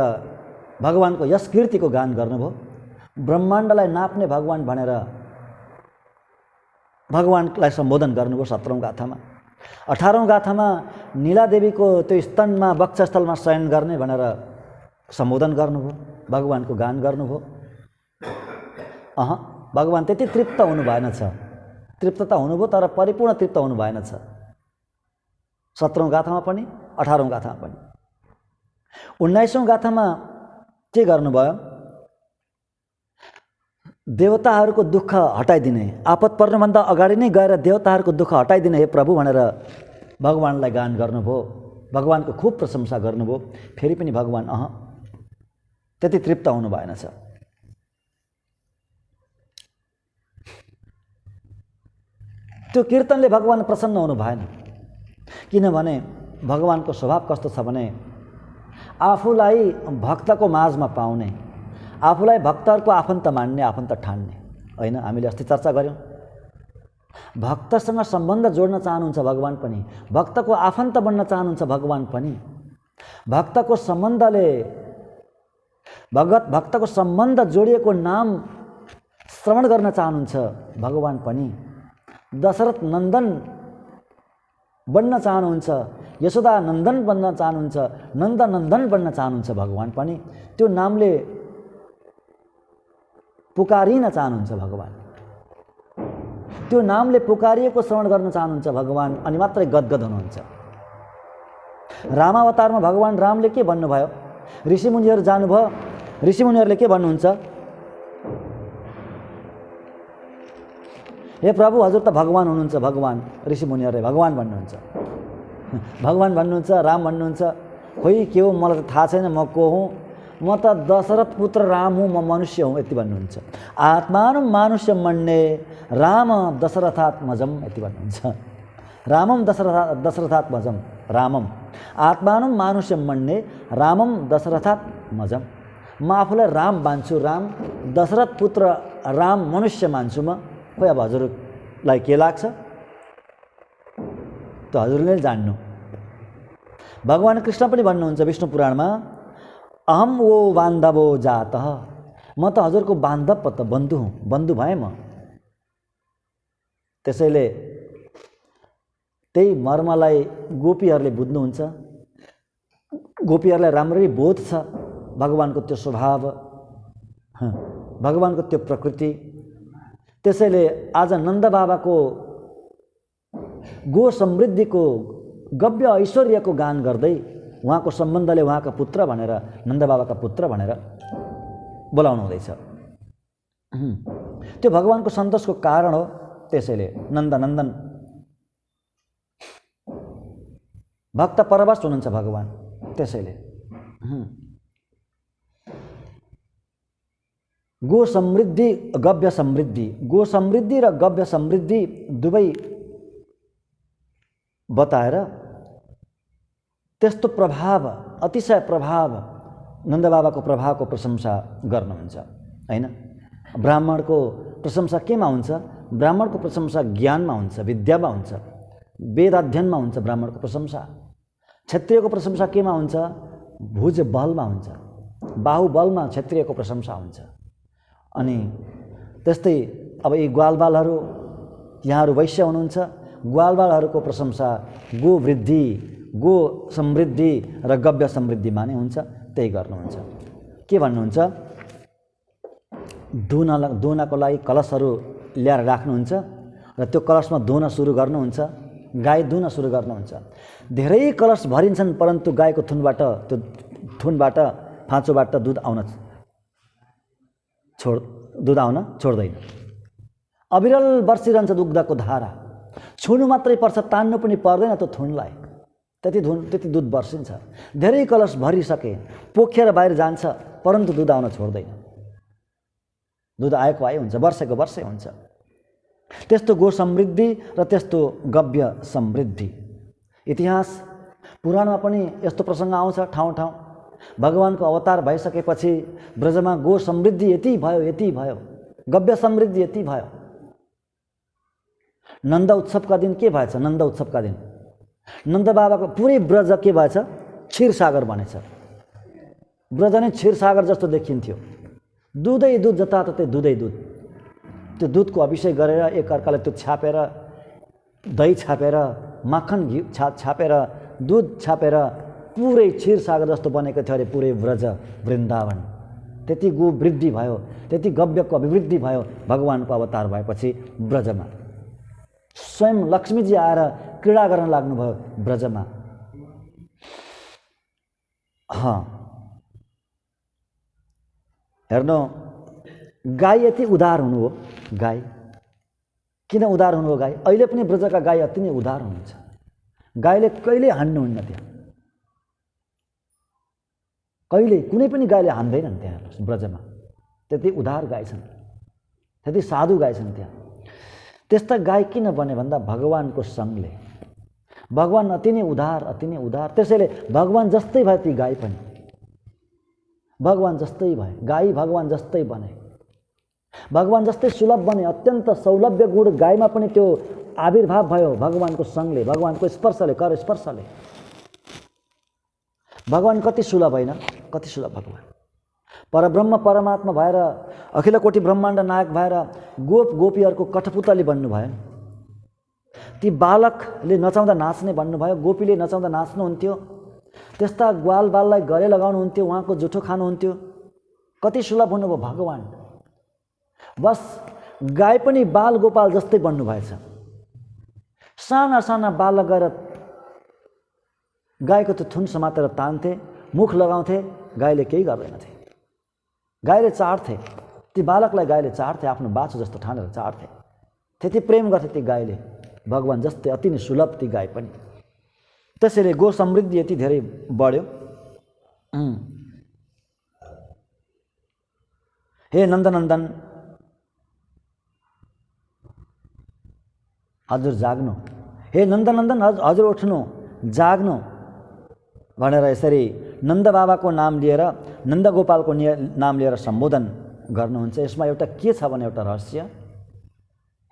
भगवानको यस कीर्तिको गान गर्नुभयो, ब्रह्माण्डलाई नाप्ने भगवान भनेर भगवानलाई सम्बोधन गर्नुभयो 17औं गाथामा। 18औं गाथामा नीलादेवीको त्यो स्तनमा, वक्षस्थलमा शयन गर्ने भनेर सम्बोधन गर्नुभयो, भगवानको गान गर्नुभयो। भगवान त्यति तृप्त हुनु भएन छ, तृप्त त हुनुभयो तर परिपूर्ण तृप्त हुनु भएन छ, 17औं गाथामा पनि 18औं गाथामा पनि। 19औं गाथामा के गर्नुभयो, देवताहरूको दुःख हटाइदिने, आपत पर्नुभन्दा अगाडि नै गएर देवताहरूको दुःख हटाइदिने हे प्रभु भनेर भगवानलाई गान गर्नुभयो, भगवानको खूब प्रशंसा गर्नुभयो। फेरि पनि भगवान त्यति तृप्त हुनु भएन छ। त्यो कीर्तनले भगवान प्रसन्न हुनु भएन, किनभने भगवानको स्वभाव कस्तो छ भने आफूलाई भक्तको माझमा पाउने, आफूलाई भक्तहरूको आफन्त मान्ने, आफन्त ठान्ने होइन। हामीले अस्ति चर्चा गऱ्यौँ, भक्तसँग सम्बन्ध जोड्न चाहनुहुन्छ भगवान पनि, भक्तको आफन्त बन्न चाहनुहुन्छ भगवान पनि, भक्तको सम्बन्धले भक्तको सम्बन्ध जोडिएको नाम श्रवण गर्न चाहनुहुन्छ भगवान पनि, दशरथ नन्दन बन्न चाहनुहुन्छ, यशोदा नन्दन बन्न चाहनुहुन्छ, नन्द नन्दन बन्न चाहनुहुन्छ भगवान पनि, त्यो नामले पुकारिन चाहनुहुन्छ भगवान, त्यो नामले पुकारिएको श्रवण गर्न चाहनुहुन्छ भगवान, अनि मात्रै गदगद हुनुहुन्छ। रामावतारमा भगवान रामले के भन्नुभयो, ऋषिमुनिहरू जानुभयो, ऋषिमुनिहरूले के भन्नुहुन्छ, हे प्रभु हजुर त भगवान हुनुहुन्छ, भगवान। ऋषिमुनिहरूले भगवान भन्नुहुन्छ, भगवान भन्नुहुन्छ, राम भन्नुहुन्छ। खोइ के हो मलाई त थाहा छैन, म को हुँ, म त दशरथ पुत्र राम हुँ, म मनुष्य हुँ, यति भन्नुहुन्छ। आत्मानं मानुष्यं मन्ये राम दशरथात्मजं यति भन्नुहुन्छ। रामं दशरथात्मजं रामम, आत्मानं मानुष्यं मन्ये रामम दशरथात्मजं। म आफूलाई राम मान्छु, राम दशरथ पुत्र राम मनुष्य मान्छु म। खोइ अब हजुरलाई के लाग्छ त हजुरले जान्नु। भगवान कृष्ण पनि भन्नुहुन्छ विष्णु पुराणमा, अहम वो बान्धवो जातः, म त हजुरको बान्धव त बन्धु हुँ, बन्धु भएँ म। त्यसैले त्यही मर्मलाई गोपीहरूले बुझ्नुहुन्छ, गोपीहरूलाई राम्ररी बोध छ भगवानको त्यो स्वभाव, भगवानको त्यो प्रकृति। त्यसैले आज नन्द बाबाको गो समृद्धिको गव्य ऐश्वर्यको गान गर्दै उहाँको सम्बन्धले उहाँका पुत्र भनेर, नन्द बाबाका पुत्र भनेर बोलाउनु हुँदैछ। त्यो भगवानको सन्तोषको कारण हो। त्यसैले नन्द नन्दन भक्त परवश हुनुहुन्छ भगवान। त्यसैले गो समृद्धि, गव्य समृद्धि, गो समृद्धि र गव्य समृद्धि दुवै बताएर त्यस्तो प्रभाव, अतिशय प्रभाव, नन्द बाबाको प्रभावको प्रशंसा गर्नुहुन्छ हैन। ब्राह्मणको प्रशंसा केमा हुन्छ? ब्राह्मणको प्रशंसा ज्ञानमा हुन्छ, विद्यामा हुन्छ, वेद अध्ययनमा हुन्छ ब्राह्मणको प्रशंसा। क्षत्रियको प्रशंसा केमा हुन्छ? भुज बलमा हुन्छ, बाहुबलमा क्षत्रियको प्रशंसा हुन्छ। अनि त्यस्तै अब यी ग्वालबालहरू, यहाँहरू वैश्य हुनुहुन्छ, ग्वालबालहरूको प्रशंसा गो वृद्धि, गो समृद्धि र गव्य समृद्धिमा नै हुन्छ। त्यही गर्नुहुन्छ। के भन्नुहुन्छ? दुहुनाको लागि कलशहरू ल्याएर राख्नुहुन्छ र त्यो कलशमा दुहुन सुरु गर्नुहुन्छ, गाई दुहुन सुरु गर्नुहुन्छ। धेरै कलश भरिन्छन् परन्तु गाईको थुनबाट, त्यो थुनबाट, फाँचोबाट दुध आउन छोड्दैन। अविरल बर्सिरहन्छ दुग्धको धारा। छुनु मात्रै पर्छ, तान्नु पनि पर्दैन त्यो थुनलाई, त्यति दुध बर्सिन्छ। धेरै कलश भरिसके, पोखेर बाहिर जान्छ परन्तु दुध आउन छोड्दैन। दुध आएको आए हुन्छ, वर्षेको वर्षै हुन्छ। त्यस्तो गो समृद्धि र त्यस्तो गव्य समृद्धि। इतिहास पुराणमा पनि यस्तो प्रसङ्ग आउँछ ठाउँ ठाउँ। भगवानको अवतार भइसकेपछि ब्रजमा गो समृद्धि यति भयो, यति भयो, गव्य समृद्धि यति भयो। नन्द उत्सवका दिन के भएछ? नन्द उत्सवका दिन नन्द बाबाको पुरै ब्रज के भएछ? क्षीरसागर बनेछ। ब्रज नै क्षीरसागर जस्तो देखिन्थ्यो। दुधै दुध, जताततै दुधै दुध। त्यो दुधको अभिषेक गरेर एकअर्कालाई त्यो छापेर, दही छापेर, माखन घिउ छापेर, दुध छापेर पुरै क्षीरसागर जस्तो बनेको थियो अरे पुरै ब्रज वृन्दावन। त्यति गो वृद्धि भयो, त्यति गव्यको अभिवृद्धि भयो भगवानको अवतार भएपछि ब्रजमा। स्वयं लक्ष्मीजी आएर क्रीडा गर्न लाग्नुभयो ब्रजमा। हेर्नु, गाई यति उदार हुनु हो। गाई किन उदार हुनु हो? गाई अहिले पनि ब्रजका गाई अति नै उदार हुनुहुन्छ। गाईले कहिले हान्नुहुन्न त्यहाँ, कहिले कुनै पनि गाईले हान्दैनन् त्यहाँ ब्रजमा। त्यति उदार गाई छन्, त्यति साधु गाई छन् त्यहाँ। त्यस्ता गाई किन बने भन्दा भगवानको सङ्गले। भगवान अति नै उदार, अति नै उदार। त्यसैले भगवान जस्तै भए ती गाई पनि, भगवान जस्तै भए गाई, भगवान जस्तै बने, भगवान जस्तै सुलभ बने। अत्यन्त सौलभ्य गुण गाईमा पनि त्यो आविर्भाव भयो भगवानको सङ्गले, भगवानको स्पर्शले, कर स्पर्शले। भगवान कति सुलभ होइन, कति सुलभ भगवान। परब्रह्म परमात्मा भएर, अखिल कोटि ब्रह्माण्ड नायक भएर गोपीहरूको कठपुतली बन्नुभयो। ती बालकले नचाउँदा नाच्ने भन्नुभयो, गोपीले नचाउँदा नाच्नुहुन्थ्यो। त्यस्ता ग्वाल बाललाई गले लगाउनुहुन्थ्यो, उहाँको जुठो खानुहुन्थ्यो। कति सुलभ हुनुभयो भगवान। बस गाई पनि बाल गोपाल जस्तै बन्नुभएछ। साना साना बालक गएर गाईको त्यो थुन समातेर तान्थे, मुख लगाउँथे, गाईले केही गर्दैनथे। गाईले चाट्थे, ती बालकलाई गाईले चाट्थे, आफ्नो बाछो जस्तो ठानेर चाट्थे। त्यति प्रेम गर्थे ती गाईले, भगवान जस्तै अति नै सुलभ ती गाई पनि। त्यसैले गो समृद्धि यति धेरै बढ्यो। हे नन्दनन्दन, हजुर जाग्नु, हे नन्दनन्दन हजुर उठ्नु, जाग्नु भनेर यसरी नन्द बाबाको नाम लिएर, नन्द गोपालको नाम लिएर सम्बोधन गर्नुहुन्छ। यसमा एउटा के छ भने एउटा रहस्य,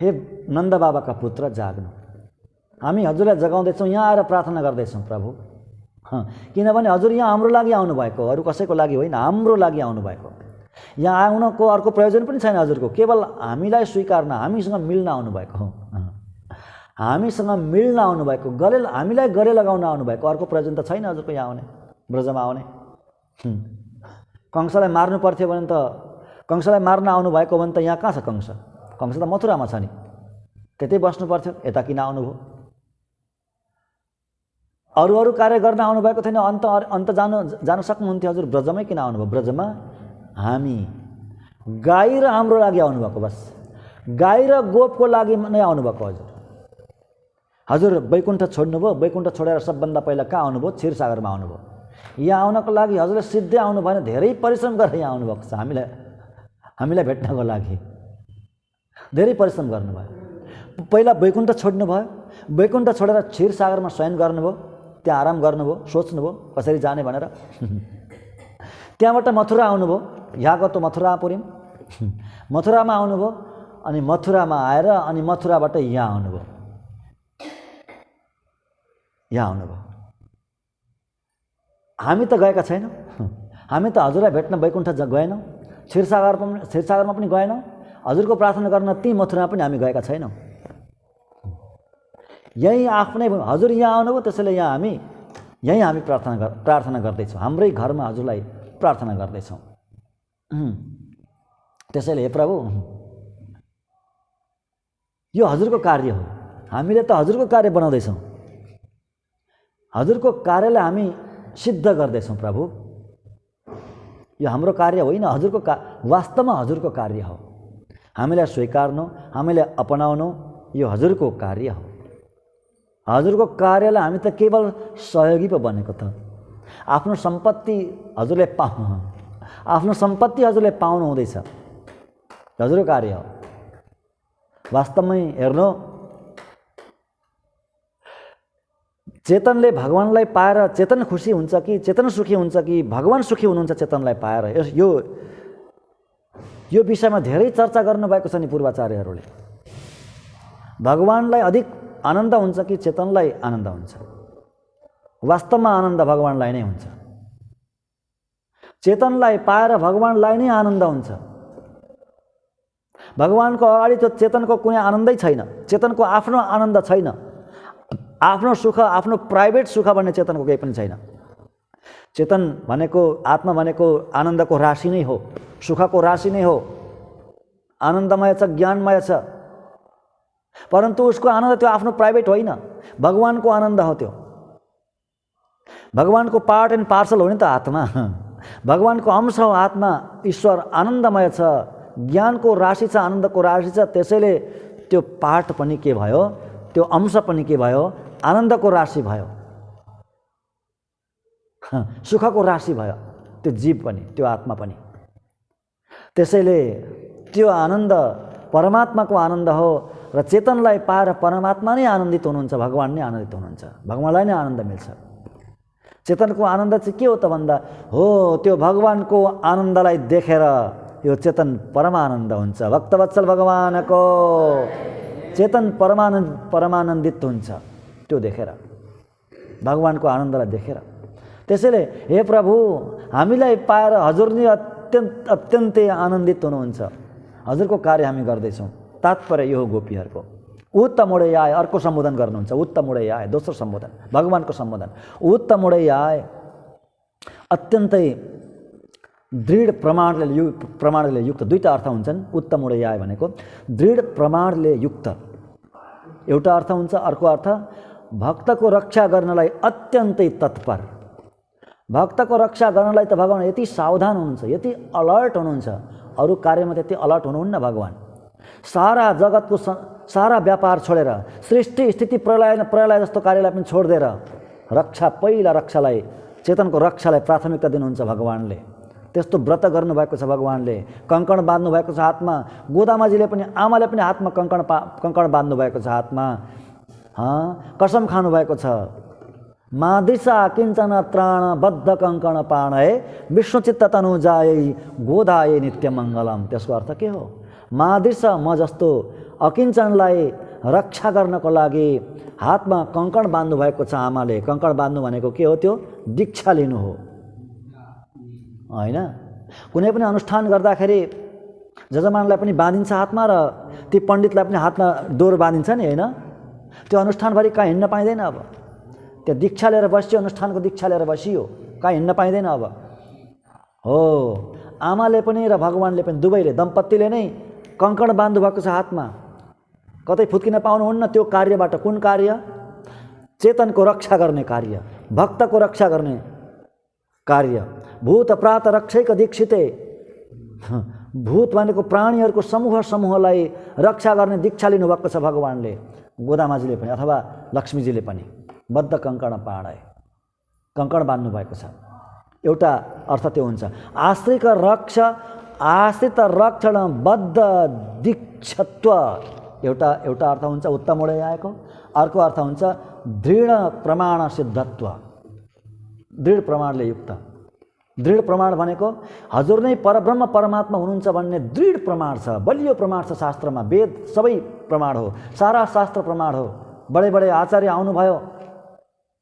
हे नन्द बाबाका पुत्र जाग्नु, हामी हजुरलाई जगाउँदैछौँ, यहाँ आएर प्रार्थना गर्दैछौँ प्रभु। किनभने हजुर यहाँ हाम्रो लागि आउनुभएको, अरू कसैको लागि होइन, हाम्रो लागि आउनुभएको। यहाँ आउनको अर्को प्रयोजन पनि छैन हजुरको, केवल हामीलाई स्वीकार्न, हामीसँग मिल्न आउनुभएको हो, हामीसँग मिल्न आउनुभएको, हामीलाई गले लगाउन आउनुभएको, अर्को प्रयोजन त छैन हजुरको यहाँ आउने, ब्रजमा आउने। कंसलाई मार्नु पर्थ्यो भने त, कंसलाई मार्न आउनुभएको भने त यहाँ कहाँ छ कंस? कंस त मथुरामा छ नि, त्यतै बस्नु पर्थ्यो, यता किन आउनुभयो? अरू कार्य गर्न आउनुभएको थिएन, अन्त जान सक्नुहुन्थ्यो हजुर, ब्रजमै किन आउनुभयो? ब्रजमा हामी गाई र हाम्रो लागि आउनुभएको, बस गाई र गोपको लागि नै आउनुभएको हजुर। हजुर वैकुण्ठ छोड्नुभयो, वैकुण्ठ छोडेर सबभन्दा पहिला कहाँ आउनुभयो? क्षीरसागरमा आउनुभयो। यहाँ आउनको लागि हजुरले सिधै आउनु भएन, धेरै परिश्रम गरेर यहाँ आउनुभएको छ हामीलाई भेट्नको लागि, धेरै परिश्रम गर्नुभयो। पहिला वैकुण्ठ छोड्नुभयो, वैकुण्ठ छोडेर क्षीरसागरमा शयन गर्नुभयो, त्यहाँ आराम गर्नुभयो, सोच्नुभयो कसरी जाने भनेर। त्यहाँबाट मथुरा आउनुभयो, यहाँ गतो मथुरापुरीम, मथुरामा आउनुभयो, अनि मथुरामा आएर अनि मथुराबाट यहाँ आउनुभयो, यहाँ आउनुभयो। हामी त गएका छैनौँ, हामी त हजुरलाई भेट्न वैकुण्ठ गएनौँ, क्षीरसागरमा पनि गएनौँ, हजुरको प्रार्थना गर्न ती मथुरामा पनि हामी गएका छैनौँ। यहीँ आफ्नै हजुर यहाँ आउनुभयो, त्यसैले यहाँ हामी प्रार्थना गर्दैछौँ, हाम्रै घरमा हजुरलाई प्रार्थना गर्दैछौँ। त्यसैले हे प्रभु, यो हजुरको कार्य हो, हामीले त हजुरको कार्य बनाउँदैछौँ, हजुरको कार्यलाई हामी सिद्ध गर्दैछौँ प्रभु। यो हाम्रो कार्य होइन, वास्तवमा हजुरको कार्य हो। हामीलाई स्वीकार्नु, हामीलाई अपनाउनु यो हजुरको कार्य हो। हजुरको कार्यलाई हामी त केवल सहयोगी पो बनेको त। आफ्नो सम्पत्ति हजुरले पाउनु हुँदैछ, हजुरको कार्य हो। वास्तवमै हेर्नु, चेतनले भगवानलाई पाएर चेतन खुसी हुन्छ कि चेतन सुखी हुन्छ कि भगवान सुखी हुनुहुन्छ चेतनलाई पाएर? यो विषयमा धेरै चर्चा गर्नुभएको छ नि पूर्वाचार्यहरूले। भगवानलाई अधिक आनन्द हुन्छ कि चेतनलाई आनन्द हुन्छ? वास्तवमा आनन्द भगवानलाई नै हुन्छ। चेतनलाई पाएर भगवानलाई नै आनन्द हुन्छ। भगवानको अगाडि त्यो चेतनको कुनै आनन्दै छैन, चेतनको आफ्नो आनन्द छैन, आफ्नो सुख, आफ्नो प्राइभेट सुख भन्ने चेतनको केही पनि छैन। चेतन भनेको, आत्मा भनेको आनन्दको राशि नै हो, सुखको राशि नै हो, आनन्दमय छ, ज्ञानमय छ। परन्तु उसको आनन्द त्यो आफ्नो प्राइभेट होइन, भगवानको आनन्द हो। त्यो भगवानको पार्ट एन्ड पार्सल हो नि त आत्मा, भगवानको अंश हो आत्मा। ईश्वर आनन्दमय छ, ज्ञानको राशि छ, आनन्दको राशि छ। त्यसैले त्यो पार्ट पनि के भयो, त्यो अंश पनि के भयो, आनन्दको राशि भयो, सुखको राशि भयो त्यो जीव पनि, त्यो आत्मा पनि। त्यसैले त्यो आनन्द परमात्माको आनन्द हो र चेतनलाई पाएर परमात्मा नै आनन्दित हुनुहुन्छ, भगवान नै आनन्दित हुनुहुन्छ, भगवानलाई नै आनन्द मिल्छ। चेतनको आनन्द चाहिँ के हो त भन्दा हो, त्यो भगवानको आनन्दलाई देखेर यो चेतन परमानन्द हुन्छ। भक्तवत्सल भगवानको चेतन परमानन्दित हुन्छ त्यो देखेर, भगवानको आनन्दलाई देखेर। त्यसैले हे प्रभु, हामीलाई पाएर हजुर नै अत्यन्तै आनन्दित हुनुहुन्छ। हजुरको कार्य हामी गर्दैछौँ। तात्पर्य यो हो गोपीहरूको। उत्तमुडै आए, अर्को सम्बोधन गर्नुहुन्छ, उत्तमुडै आए, दोस्रो सम्बोधन, भगवानको सम्बोधन। उत्तमुडै आए, अत्यन्तै दृढ प्रमाणले युक्त। दुईटा अर्थ हुन्छन् उत्तमुडै आए भनेको, दृढ प्रमाणले युक्त एउटा अर्थ हुन्छ, अर्को अर्थ भक्तको रक्षा गर्नलाई अत्यन्तै तत्पर। भक्तको रक्षा गर्नलाई त भगवान यति सावधान हुनुहुन्छ, यति अलर्ट हुनुहुन्छ, अरू कार्यमा त्यति अलर्ट हुनुहुन्न भगवान। सारा जगतको सारा व्यापार छोडेर सृष्टि स्थिति प्रलय जस्तो कार्यलाई पनि छोडिदिएर पहिला रक्षालाई चेतनको रक्षालाई प्राथमिकता दिनुहुन्छ भगवानले। त्यस्तो व्रत गर्नुभएको छ भगवानले। कङ्कण बाँध्नु भएको छ हातमा। गोदामाजीले पनि आमाले पनि हातमा कङ्कण बाँध्नु भएको छ हातमा। कसम खानुभएको छ मादिसा किञ्चन त्राण बद्ध कङ्कण पाणय विष्णुचित्त तनुजायै गोदायै नित्य मङ्गलम। त्यसको अर्थ के हो? मादिस म जस्तो अकिञ्चनलाई रक्षा गर्नको लागि हातमा कङ्कण बाँध्नु भएको छ आमाले। कङ्कण बाँध्नु भनेको के हो? त्यो दीक्षा लिनु हो हैन। कुनै पनि अनुष्ठान गर्दाखेरि जजमानलाई पनि बाँधिन्छ हातमा र ती पण्डितलाई पनि हातमा डोर बाँधिन्छ नि हैन। त्यो अनुष्ठानभरि कहाँ हिँड्न पाइँदैन। अब त्यो दीक्षा लिएर बसियो, अनुष्ठानको दीक्षा लिएर बसियो, कहाँ हिँड्न पाइँदैन। अब हो आमाले पनि र भगवानले पनि दुवैले दम्पतिले नै कङ्कण बाँध्नु भएको छ हातमा। कतै फुत्किन पाउनुहुन्न त्यो कार्यबाट। कुन कार्य? चेतनको रक्षा गर्ने कार्य, भक्तको रक्षा गर्ने कार्य। भूत प्रात रक्षैक दीक्षिते। भूत भनेको प्राणीहरूको समूहलाई रक्षा गर्ने दीक्षा लिनुभएको छ भगवानले। गोदामाजीले पनि अथवा लक्ष्मीजीले पनि बद्ध कङ्कण पाणय कङ्कण बाँध्नु भएको छ। एउटा अर्थ त्यो हुन्छ आश्रित रक्षण बद्ध दीक्षत्व। एउटा अर्थ हुन्छ उत्तमोडै आएको। अर्को अर्थ हुन्छ दृढ प्रमाण सिद्धत्व। दृढ प्रमाणले युक्त। दृढ प्रमाण भनेको हजुर नै परब्रह्म परमात्मा हुनुहुन्छ भन्ने दृढ प्रमाण छ, बलियो प्रमाण छ शास्त्रमा। वेद सबै प्रमाण हो, सारा शास्त्र प्रमाण हो। बडे आचार्य आउनुभयो,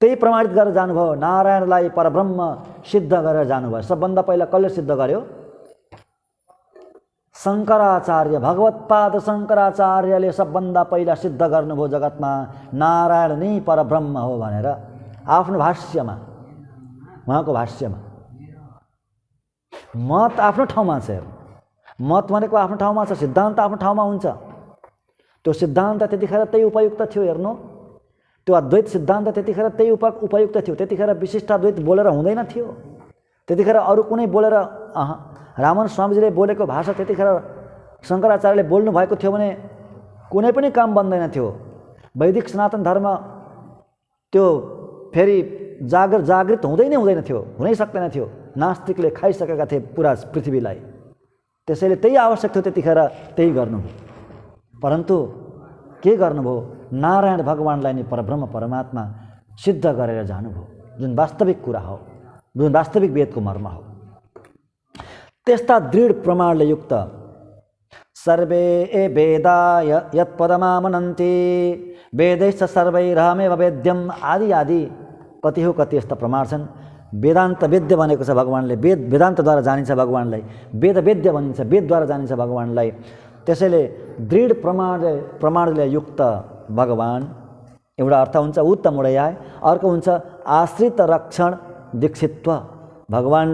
त्यही प्रमाणित गरेर जानुभयो। नारायणलाई परब्रह्म सिद्ध गरेर जानुभयो। सबभन्दा पहिला कसले सिद्ध गर्यो? शङ्कराचार्य, भगवत्पाद शङ्कराचार्यले सबभन्दा पहिला सिद्ध गर्नुभयो जगतमा नारायण नै परब्रह्म हो भनेर आफ्नो भाष्यमा, उहाँको भाष्यमा। मत आफ्नो ठाउँमा छ। मत भनेको आफ्नो ठाउँमा छ, सिद्धान्त आफ्नो ठाउँमा हुन्छ। त्यो सिद्धान्त त्यतिखेर त्यही उपयुक्त थियो। हेर्नु, त्यो अद्वैत सिद्धान्त त्यतिखेर त्यही उपयुक्त थियो। त्यतिखेर विशिष्टाद्वैत बोलेर हुँदैन थियो। त्यतिखेर अरू कुनै बोलेर रामन स्वामीजीले बोलेको भाषा त्यतिखेर शङ्कराचार्यले बोल्नु भएको थियो भने कुनै पनि काम बन्दैन थियो। वैदिक सनातन धर्म त्यो फेरि जागृत हुँदैन थियो, हुनै सक्दैन थियो। नास्तिकले खाइसकेका थिए पुरा पृथ्वीलाई। त्यसैले त्यही आवश्यक थियो, त्यतिखेर त्यही गर्नुभयो। परन्तु के गर्नुभयो? नारायण भगवानलाई नै परब्रह्म परमात्मा सिद्ध गरेर जानुभयो, जुन वास्तविक कुरा हो, जुन वास्तविक वेदको मर्म हो। त्यस्ता दृढ प्रमाणले युक्त सर्वे वेदा यत्पदमामनन्ति वेदैश्च सर्वैरहमेव वेद्यम आदि कति हो कति यस्ता प्रमाण छन्। वेदान्त वेद्य भनेको छ भगवानले। वेदान्तद्वारा जानिन्छ भगवानलाई। वेद वेद्य भनिन्छ, वेदद्वारा जानिन्छ भगवानलाई। त्यसैले दृढ प्रमाणले युक्त भगवान एउटा अर्थ हुन्छ उत्तमोडयाय। अर्को हुन्छ आश्रित रक्षण दीक्षित्व। भगवान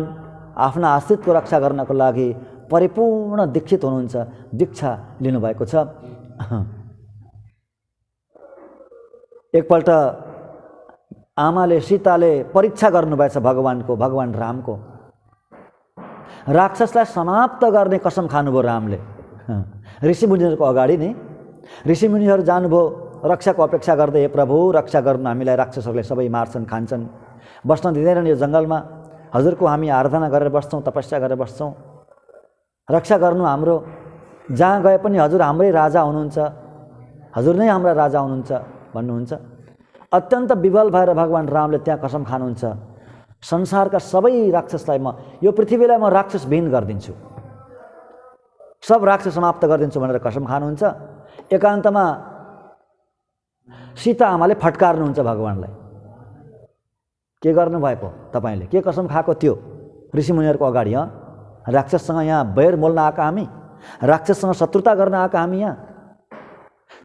आफ्ना आश्रितको रक्षा गर्नको लागि परिपूर्ण दीक्षित हुनुहुन्छ, दीक्षा लिनुभएको छ। एकपल्ट आमाले सीताले परीक्षा गर्नुभएछ भगवान रामको। राक्षसलाई समाप्त गर्ने कसम खानुभयो रामले। ऋषिमुनिहरूको अगाडि नै ऋषिमुनिहरू जानुभयो रक्षाको अपेक्षा गर्दै, हे प्रभु रक्षा गर्नु, हामीलाई राक्षसहरूले सबै मार्छन्, खान्छन्, बस्न दिँदैनन् यो जङ्गलमा। हजुरको हामी आराधना गरेर बस्छौँ, तपस्या गरेर बस्छौँ, रक्षा गर्नु हाम्रो। जहाँ गए पनि हजुर हाम्रै राजा हुनुहुन्छ, हजुर नै हाम्रा राजा हुनुहुन्छ भन्नुहुन्छ। अत्यन्त विवल भएर भगवान रामले त्यहाँ कसम खानुहुन्छ, संसारका सबै राक्षसलाई यो पृथ्वीलाई म राक्षसविहीन गरिदिन्छु, सब राक्षस समाप्त गरिदिन्छु भनेर कसम खानुहुन्छ। एकान्तमा सीता आमाले फटकार्नुहुन्छ भगवानलाई। के गर्नुभएको तपाईँले? के कसम खाएको थियो ऋषिमुनिहरूको अगाडि? राक्षससँग यहाँ बैर मोल्न आएका हामी, राक्षससँग शत्रुता गर्न आएका हामी यहाँ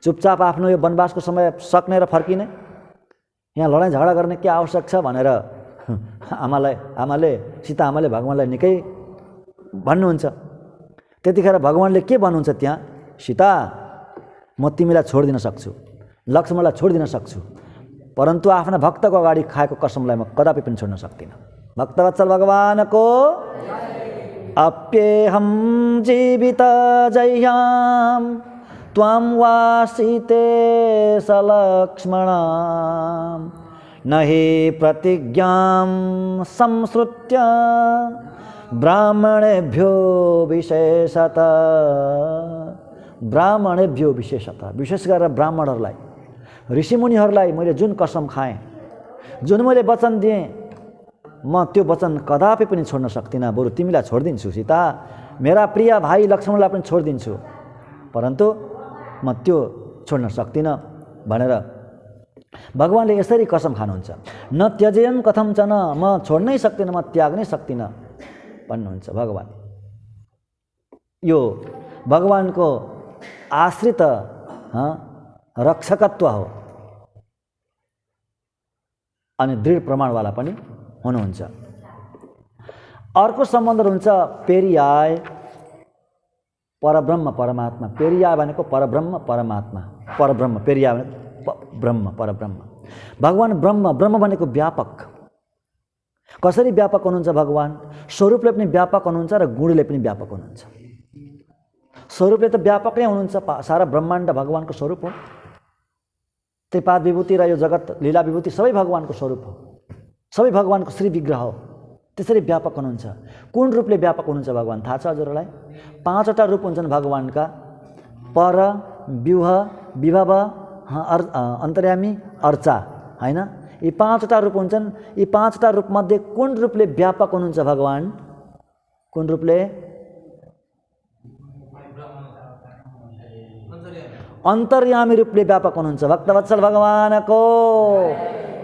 चुपचाप आफ्नो यो वनवासको समय सक्ने र फर्किने, यहाँ लडाइँ झगडा गर्ने के आवश्यक छ भनेर आमाले सीता आमाले भगवानलाई निकै भन्नुहुन्छ। त्यतिखेर भगवानले के भन्नुहुन्छ त्यहाँ? सीता, म तिमीलाई छोडिदिन सक्छु, लक्ष्मणलाई छोडिदिन सक्छु, परन्तु आफ्ना भक्तको अगाडि खाएको कसमलाई म कदापि पनि छोड्न सक्दिनँ। भक्तवत्सल भगवानको अप्येहम जीवित जह्याम त्वां वा सीते सलक्ष्मण न हि प्रतिज्ञां संसृत्य ब्राह्मणेभ्यो विशेषतः विशेष गरेर ब्राह्मणहरूलाई ऋषिमुनिहरूलाई मैले जुन कसम खाएँ, जुन मैले वचन दिएँ, म त्यो वचन कदापि पनि छोड्न सक्दिनँ। बरु तिमीलाई छोडिदिन्छु सीता, मेरा प्रिय भाइ लक्ष्मणलाई पनि छोडिदिन्छु, परन्तु म त्यो छोड्न सक्दिनँ भनेर भगवानले यसरी कसम खानुहुन्छ। न त्यजेयम कथम चन, म छोड्नै सक्दिनँ, म त्याग्नै सक्दिनँ भन्नुहुन्छ भगवान। यो भगवानको आश्रित रक्षकत्व हो अनि दृढ प्रमाणवाला पनि हुनुहुन्छ। अर्को सम्बन्ध हुन्छ पेरियाय परब्रह्म परमात्मा। पेरियाय भनेको परब्रह्म परमात्मा, परब्रह्म, पेरियाय भनेको ब्रह्म परब्रह्म। भगवान ब्रह्म, ब्रह्म भनेको व्यापक। कसरी व्यापक हुनुहुन्छ भगवान? स्वरूपले पनि व्यापक हुनुहुन्छ र गुणले पनि व्यापक हुनुहुन्छ। स्वरूपले त व्यापकै हुनुहुन्छ, सारा ब्रह्माण्ड भगवानको स्वरूप हो। त्रिपाद विभूति र यो जगत लीला विभूति सबै भगवानको स्वरूप हो, सबै भगवानको श्री विग्रह हो। त्यसरी व्यापक हुनुहुन्छ। कुन रूपले व्यापक हुनुहुन्छ भगवान थाहा छ हजुरहरूलाई? 5वटा रूप हुन्छन् भगवानका, पर, व्यूह, विभव, अन्तर्यामी, अर्चा, हैन? यी 5वटा रूप हुन्छन्। यी 5वटा रूपमध्ये कुन रूपले व्यापक हुनुहुन्छ भगवान? कुन रूपले? अन्तर्यामी रूपले व्यापक हुनुहुन्छ। भक्तवत्सल भगवानको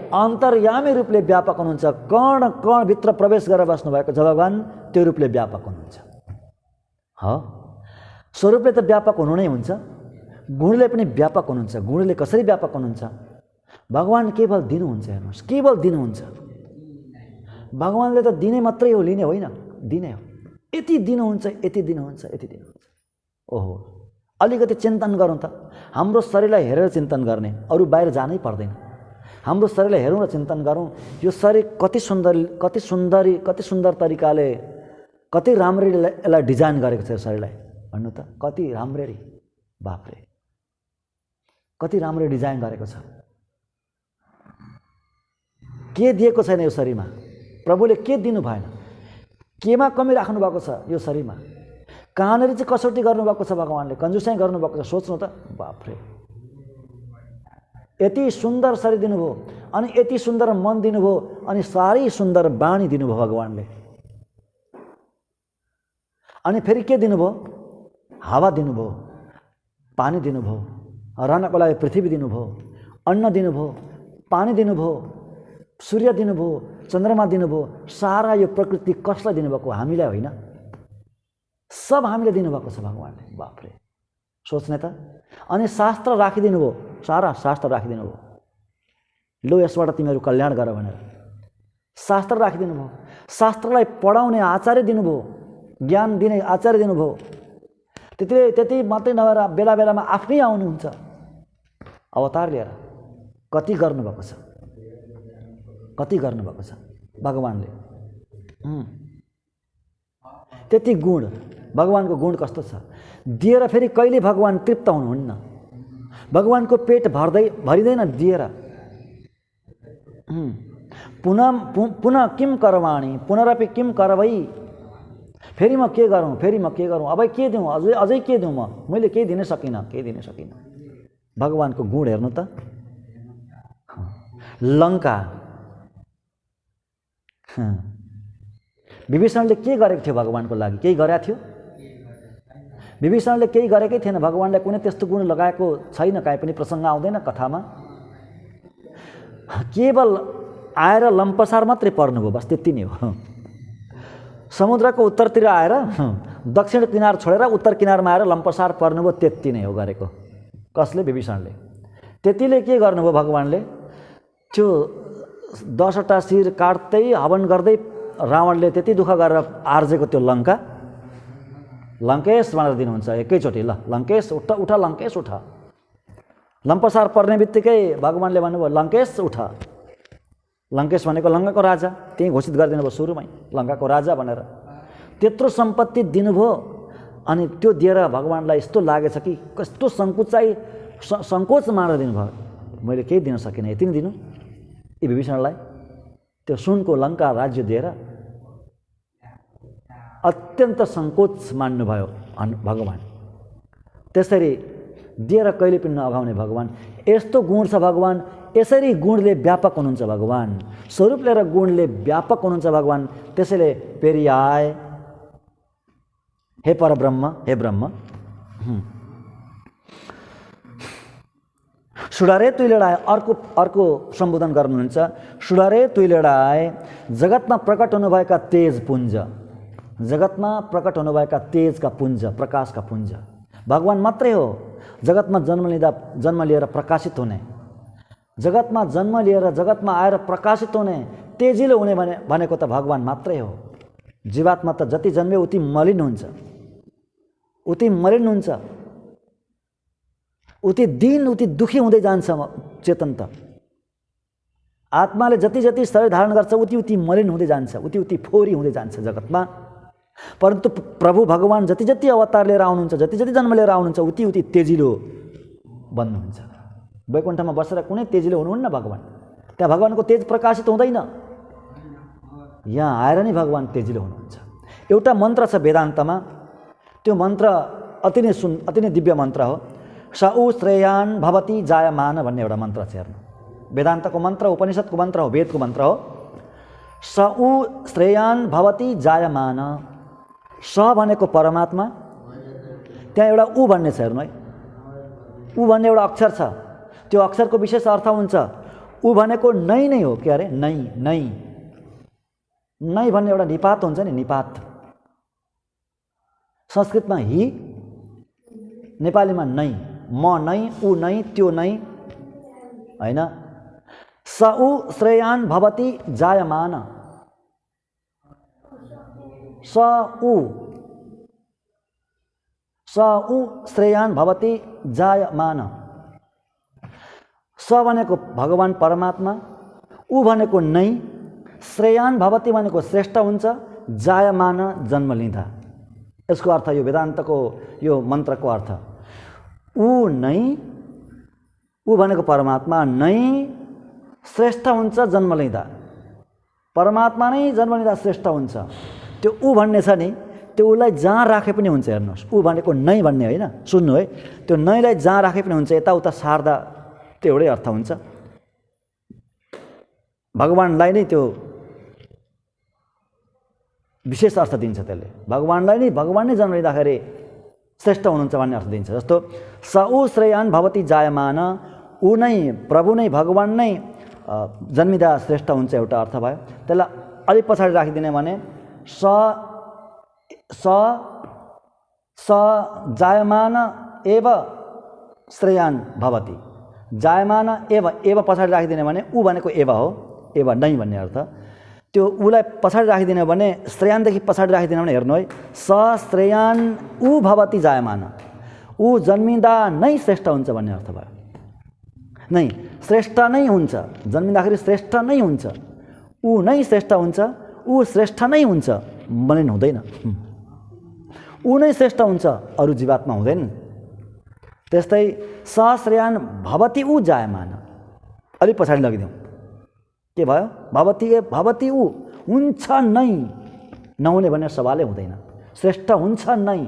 अन्तर्यामी रूपले व्यापक हुनुहुन्छ। कण कणभित्र प्रवेश गरेर बस्नुभएको छ भगवान, त्यो रूपले व्यापक हुनुहुन्छ। हो, स्वरूपले त व्यापक हुनु नै हुन्छ, गुणले पनि व्यापक हुनुहुन्छ। गुणले कसरी व्यापक हुनुहुन्छ? भगवान केवल दिनुहुन्छ। हेर्नुहोस्, केवल दिनुहुन्छ। भगवानले त दिने मात्रै हो, लिने होइन, दिने हो। यति दिनुहुन्छ, यति दिनुहुन्छ, यति दिनुहुन्छ। ओहो, अलिकति चिन्तन गरौँ त। हाम्रो शरीरलाई हेरेर चिन्तन गर्ने, अरू बाहिर जानै पर्दैन। हाम्रो शरीरलाई हेरौँ र चिन्तन गरौँ, यो शरीर कति सुन्दर तरिकाले, कति राम्ररी यसलाई डिजाइन गरेको छ शरीरलाई। भन्नु त, कति राम्ररी, बाफरे, कति राम्ररी डिजाइन गरेको छ। के दिएको छैन यो शरीरमा? प्रभुले के दिनु भएन? केमा कमी राख्नु भएको छ यो शरीरमा? कहाँनिर चाहिँ कसौटी गर्नुभएको छ भगवानले, कन्जुसाइ गर्नुभएको छ? सोच्नु त, बाफरे। यति सुन्दर शरीर दिनुभयो, अनि यति सुन्दर मन दिनुभयो, अनि साह्रै सुन्दर बाणी दिनुभयो भगवानले। अनि फेरि के दिनुभयो? हावा दिनुभयो, पानी दिनुभयो, रहनको लागि पृथ्वी दिनुभयो, अन्न दिनुभयो, पानी दिनुभयो, सूर्य दिनुभयो, चन्द्रमा दिनुभयो। सारा यो प्रकृति कसलाई दिनुभएको? हामीलाई होइन, सब हामीले दिनुभएको छ भगवानले। बाफरे, सोच्ने त। अनि शास्त्र राखिदिनु भयो, सारा शास्त्र राखिदिनु भयो। लो, यसबाट तिमीहरू कल्याण गर भनेर शास्त्र राखिदिनु भयो। शास्त्रलाई पढाउने आचार्य दिनुभयो, ज्ञान दिने आचार्य दिनुभयो। त्यति मात्रै नभएर बेला बेलामा आफै आउनुहुन्छ अवतार लिएर। कति गर्नुभएको छ, कति गर्नुभएको छ भगवानले। त्यति गुण, भगवानको गुण कस्तो छ? दिएर फेरि कहिले भगवान तृप्त हुनुहुन्न। भगवानको पेट भरिँदैन दिएर। पुनः किम करवाणी पुनरपि किम करवै, फेरि म के गरौँ, फेरि म के गरौँ, अब के दिउँ, अझै के दिउँ, मैले केही दिन सकिनँ, केही दिन सकिनँ। भगवानको गुण हेर्नु त। लङ्का, विभीषणले के गरेको थियो भगवानको लागि? केही गरेको थियो? विभीषणले केही गरेकै थिएन। भगवानलाई कुनै त्यस्तो गुण लगाएको छैन, काहीँ पनि प्रसङ्ग आउँदैन कथामा। केवल आएर लम्पसार मात्रै पर्नुभयो, बस त्यति नै हो। समुद्रको उत्तरतिर आएर दक्षिण किनार छोडेर उत्तर किनारमा आएर लम्पसार पर्नुभयो, त्यति नै हो गरेको। कसले? विभीषणले। त्यतिले के गर्नुभयो भगवानले? त्यो 10वटा शिर काट्दै हवन गर्दै रावणले त्यति दुःख गरेर आर्जेको त्यो लङ्का, लङ्केश भनेर दिनुहुन्छ एकैचोटि। ल लङ्केश उठ, उठ लङ्केश उठ। लम्पसार पर्ने बित्तिकै भगवानले भन्नुभयो लङ्केश उठ। लङ्केश भनेको लङ्काको राजा, त्यही घोषित गरिदिनु भयो सुरुमै, लङ्काको राजा भनेर। त्यत्रो सम्पत्ति दिनुभयो, अनि त्यो दिएर भगवान्लाई यस्तो लागेछ कि कस्तो सङ्कोच मारेर दिनुभयो, मैले केही दिन सकिनँ, यति नै दिनु यी विभीषणलाई। त्यो सुनको लङ्का राज्य दिएर अत्यन्त सङ्कोच मान्नुभयो भगवान्। त्यसरी दिएर कहिले पनि नअघाउने भगवान्, यस्तो गुण छ भगवान्। यसरी गुणले व्यापक हुनुहुन्छ भगवान्, स्वरूपले र गुणले व्यापक हुनुहुन्छ भगवान्। त्यसैले फेरि आए, हे परब्रह्म, हे ब्रह्म, सुडारे तुइले आए। अर्को सम्बोधन गर्नुहुन्छ, सुडारे तुइले आए, जगतमा प्रकट हुनुभएका तेज पुञ्ज, जगतमा प्रकट हुनुभएका तेजका पुञ्ज, प्रकाशका पुञ्ज भगवान् मात्रै हो। जगतमा जन्म लिएर प्रकाशित हुने, जगतमा जन्म लिएर जगतमा आएर प्रकाशित हुने, तेजिलो हुने भनेको त भगवान् मात्रै हो। जीवात्मा त जति जन्मे उति मलिन हुन्छ, उति मलिन हुन्छ, उति दिन उति दुखी हुँदै जान्छ चेतन त। आत्माले जति जति शरीर धारण गर्छ उति उति मलिन हुँदै जान्छ, उति उति फोहोरी हुँदै जान्छ जगतमा। परन्तु प्रभु भगवान् जति जति अवतार लिएर आउनुहुन्छ, जति जति जन्म लिएर आउनुहुन्छ उति उति तेजिलो बन्नुहुन्छ। वैकुण्ठमा बसेर कुनै तेजिलो हुनुहुन्न भगवान्, त्यहाँ भगवानको तेज प्रकाशित हुँदैन, यहाँ आएर नै भगवान् तेजिलो हुनुहुन्छ। एउटा मन्त्र छ वेदान्तमा, त्यो मन्त्र अति नै दिव्य मन्त्र हो। स उ श्रेयान भवति जायमान भन्ने एउटा मन्त्र छ। हेर्नु, वेदान्तको मन्त्र, उपनिषदको मन्त्र हो, वेदको मन्त्र हो। स उ श्रेयान भवति जायमान, स भनेको परमात्मा, त्यहाँ एउटा उ भन्ने छ। हेर्नु है, उ भन्ने एउटा अक्षर छ, त्यो अक्षरको विशेष अर्थ हुन्छ उ भनेको नै हो। के अरे नै, नै भन्ने एउटा निपात हुन्छ नि, निपात। संस्कृतमा हि, नेपालीमा नै, म नै, उ नै, त्यो नै हैन। स उ श्रेयान भवति जायमान, स उ श्रेयान भवति जायमान। स भनेको भगवान् परमात्मा, उ भनेको नै, श्रेयान भवति भनेको श्रेष्ठ हुन्छ, जायमान जन्म लिँदा। यसको अर्थ यो वेदान्तको यो मन्त्रको अर्थ, ऊ नै, ऊ भनेको परमात्मा नै श्रेष्ठ हुन्छ जन्म लिँदा, परमात्मा नै जन्म लिँदा श्रेष्ठ हुन्छ। त्यो ऊ भन्ने छ नि, त्यो उलाई जहाँ राखे पनि हुन्छ। हेर्नुहोस्, ऊ भनेको नै भन्ने होइन, सुन्नु है, त्यो नैलाई जहाँ राखे पनि हुन्छ, यताउता सार्दा त्यो एउटै अर्थ हुन्छ। भगवान्लाई नै त्यो विशेष अर्थ दिन्छ त्यसले, भगवान्लाई नै, भगवान् नै जन्म लिँदाखेरि श्रेष्ठ हुनुहुन्छ भन्ने अर्थ दिन्छ। जस्तो स उ श्रेयान भवति जायमान, ऊ नै, प्रभु नै, भगवान् नै जन्मिँदा श्रेष्ठ हुन्छ, एउटा अर्थ भयो। त्यसलाई अलिक पछाडि राखिदिने भने स जायमान एव श्रेयान भवति, जायमान एव पछाडि राखिदिने भने ऊ भनेको एव हो, एव नै भन्ने अर्थ। त्यो उलाई पछाडि राखिदिने भने, श्रेयानदेखि पछाडि राखिदिने भने, हेर्नु है, स श्रेयान ऊ भवति जायमान, ऊ जन्मिँदा नै श्रेष्ठ हुन्छ भन्ने अर्थ भयो। नै श्रेष्ठ नै हुन्छ, जन्मिँदाखेरि श्रेष्ठ नै हुन्छ, ऊ नै श्रेष्ठ हुन्छ, ऊ श्रेष्ठ नै हुन्छ, मलिन हुँदैन। ऊ नै श्रेष्ठ हुन्छ, अरू जीवात्मा हुँदैन। त्यस्तै स श्रेयान भवति ऊ जायमान, अलिक पछाडि लगिदिउँ, के भयो, भवति ऊ हुन्छ नै, नहुने भन्ने सवालै हुँदैन, श्रेष्ठ हुन्छ नै।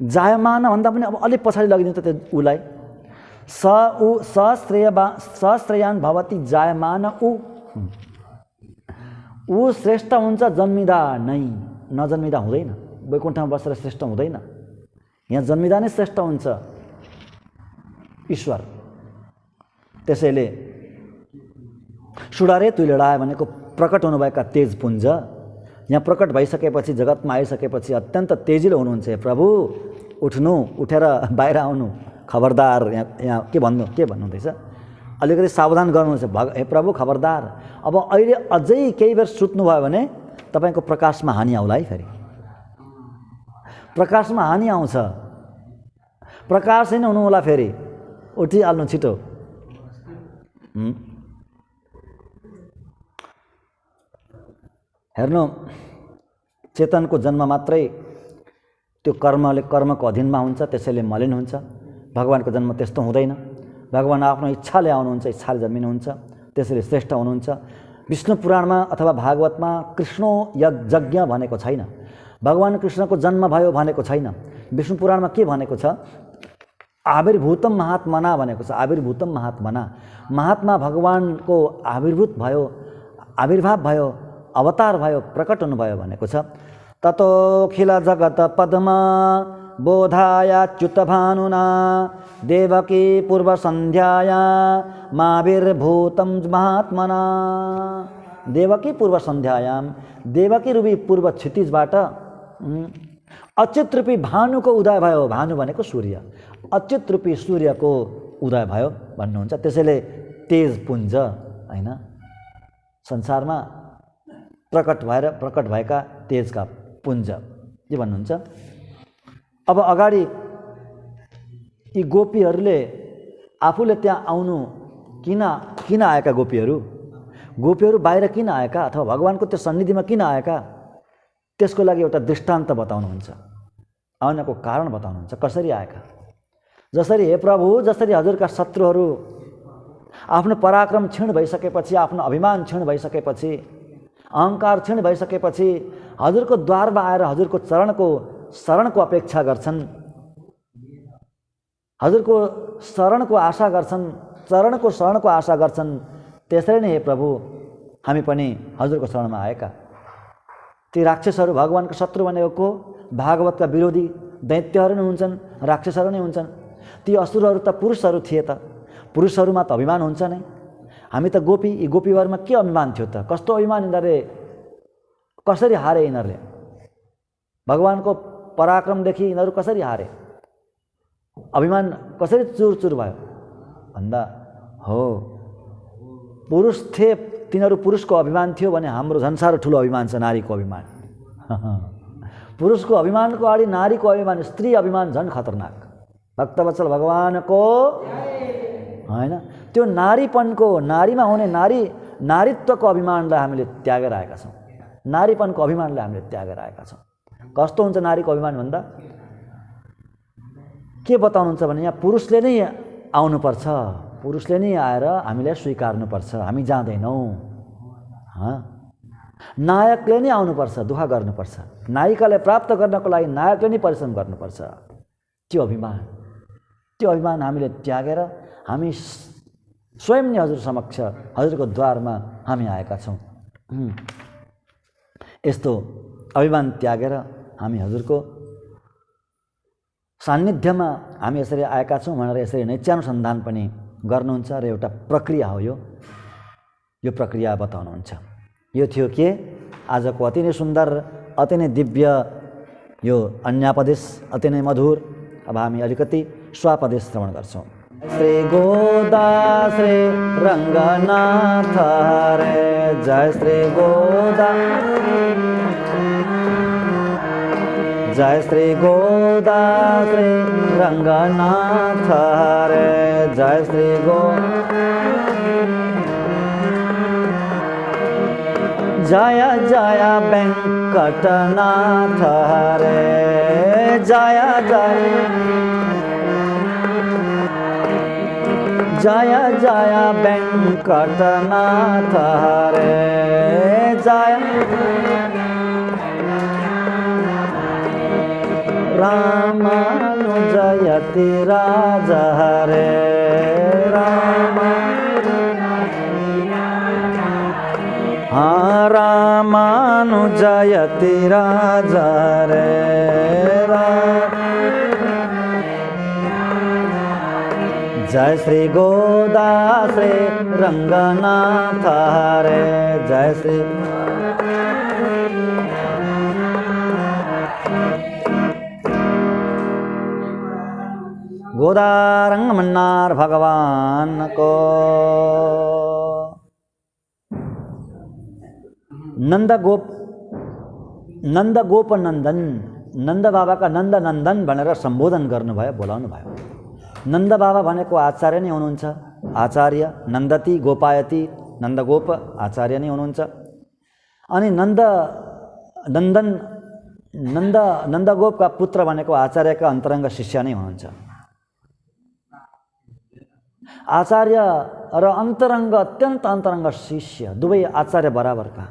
जायमान भन्दा पनि अब अलिक पछाडि लगिदिउँ त त्यो उलाई, स श्रेयान भवति जायमान, ऊ श्रेष्ठ हुन्छ जन्मिँदा नै, नजन्मिँदा हुँदैन। वैकुण्ठमा बसेर श्रेष्ठ हुँदैन, यहाँ जन्मिँदा नै श्रेष्ठ हुन्छ ईश्वर। त्यसैले सुडारे तुइलेडाए भनेको प्रकट हुनुभएका तेजपुञ्ज, यहाँ प्रकट भइसकेपछि, जगतमा आइसकेपछि अत्यन्त तेजिलो हुनुहुन्छ। प्रभु उठ्नु, उठेर बाहिर आउनु, खबरदार, यहाँ के भन्नुहुँदैछ, अलिकति सावधान गर्नुहुन्छ। हे प्रभु खबरदार, अब अहिले अझै केही बेर सुत्नुभयो भने तपाईँको प्रकाशमा हानि आउला है, फेरि प्रकाशमा हानि आउँछ, प्रकाशै नै हुनुहोला, फेरि उठिहाल्नु छिटो। हेर्नु, चेतनको जन्म मात्रै त्यो कर्मको अधीनमा हुन्छ, त्यसैले मलिन हुन्छ। भगवानको जन्म त्यस्तो हुँदैन। भगवान आफ्नो इच्छाले आउनुहुन्छ, इच्छाले जन्मिनुहुन्छ, त्यसैले श्रेष्ठ हुनुहुन्छ। विष्णु पुराणमा अथवा भागवतमा कृष्ण यज्ञ भनेको छैन, भगवान कृष्णको जन्म भयो भनेको छैन। विष्णु पुराणमा के भनेको छ? आविर्भूतम महात्मना भनेको छ। आविर्भूतम महात्मना, महात्मा भगवानको आविर्भाव भयो, अवतार भयो, प्रकट हुनुभयो भनेको छ। ततोखिल जगत पद्मा बोधायाच्युत भानुना देवकी पूर्व सन्ध्याया माविर्भूतम महात्मना। देवकी पूर्व सन्ध्यायाम, देवकी रूपी पूर्व क्षितिजबाट अच्युत रूपी भानुको उदय भयो। भानु भनेको सूर्य, अच्युत रूपी सूर्यको उदय भयो भन्नुहुन्छ। त्यसैले तेज पुञ्ज हैन, संसारमा प्रकट भएका तेजका पुञ्ज के भन्नुहुन्छ। अब अगाडि यी गोपीहरूले आफूले त्यहाँ आउनु किन आएका गोपीहरू बाहिर किन आएका अथवा भगवानको त्यो सन्निधिमा किन आएका, त्यसको लागि एउटा दृष्टान्त बताउनुहुन्छ, आउनको कारण बताउनुहुन्छ, कसरी आएका। जसरी हे प्रभु, जसरी हजुरका शत्रुहरू आफ्नो पराक्रम क्षीण भइसकेपछि, आफ्नो अभिमान क्षीण भइसकेपछि, अहङ्कार क्षीण भइसकेपछि हजुरको द्वारमा आएर हजुरको शरणको अपेक्षा गर्छन्, हजुरको शरणको आशा गर्छन्, शरणको आशा गर्छन्, त्यसरी नै हे प्रभु हामी पनि हजुरको शरणमा आएका। ती राक्षसहरू भगवानको शत्रु भनेको भागवतका विरोधी दैत्यहरू नै हुन्छन्, राक्षसहरू नै हुन्छन्। ती असुरहरू त पुरुषहरू थिए त, पुरुषहरूमा त अभिमान हुन्छ नै। हामी त यी गोपीहरूमा के अभिमान थियो त? कस्तो अभिमान यिनीहरूले, कसरी हारे यिनीहरूले? भगवानको पराक्रमदेखि यिनीहरू कसरी हारे? अभिमान कसरी चुरचुर भयो भन्दा हो पुरुष थिए, तिनीहरू पुरुषको अभिमान थियो भने हाम्रो झन् साह्रो ठुलो अभिमान छ, नारीको अभिमान। पुरुषको अभिमानको अगाडि नारीको अभिमान, स्त्री अभिमान झन् खतरनाक। भक्तवत्सल भगवानको हैन, त्यो नारीपनको, नारीमा हुने नारीत्वको अभिमानलाई हामीले त्यागेर आएका छौँ। नारीपनको अभिमानलाई हामीले त्यागेर आएका छौँ। कस्तो हुन्छ नारीको अभिमान भन्दा? के बताउनुहुन्छ भने यहाँ पुरुषले नै आउनुपर्छ, पुरुषले नै आएर हामीलाई स्वीकार्नुपर्छ, हामी जाँदैनौँ। नायकले नै आउनुपर्छ, दुःख गर्नुपर्छ, नायिकालाई प्राप्त गर्नको लागि नायकले नै परिश्रम गर्नुपर्छ। त्यो अभिमान हामीले त्यागेर हामी स्वयं नै हजुर समक्ष, हजुरको द्वारमा हामी आएका छौँ। यस्तो अभिमान त्यागेर हामी हजुरको सान्निध्यमा हामी यसरी आएका छौँ भनेर यसरी नैत्यानुसन्धान पनि गर्नुहुन्छ र एउटा प्रक्रिया हो यो प्रक्रिया बताउनुहुन्छ। यो थियो के आजको अति नै सुन्दर, अति नै दिव्य यो अन्यापदेश, अति नै मधुर। अब हामी अलिकति स्वापदेश श्रवण गर्छौँ। श्री गोदा श्री रङ्गनाथ हरे जय, श्री गोदा जय, श्री गोदा श्री रङ्गनाथ हरे जय, श्री जय जय वेङ्कटनाथ हरे जय जय वेङ्कटनाथ हरे जय। रामानुजयति राज हरे रामानुजयति राज हरे जय, श्री गोदा श्री रङ्गनाथ हरे जय, श्री गोदारंग मन्नार भगवान को। नंद गोप नंदन, नंद बाबा का नंद नंदन भनेर सम्बोधन गर्नुभयो, बोलाउनु भयो। नंद बाबा भनेको आचार्य नै हुनुहुन्छ, आचार्य नन्दती गोपायती, नंद गोप आचार्य नै हुनुहुन्छ। अनि नंद नंदन नन्दगोपका पुत्र भनेको आचार्यका अन्तरङ्ग शिष्य नै हुनुहुन्छ। आचार्य र अन्तरङ्ग, अत्यन्त अन्तरङ्ग शिष्य, दुवै आचार्य बराबरका,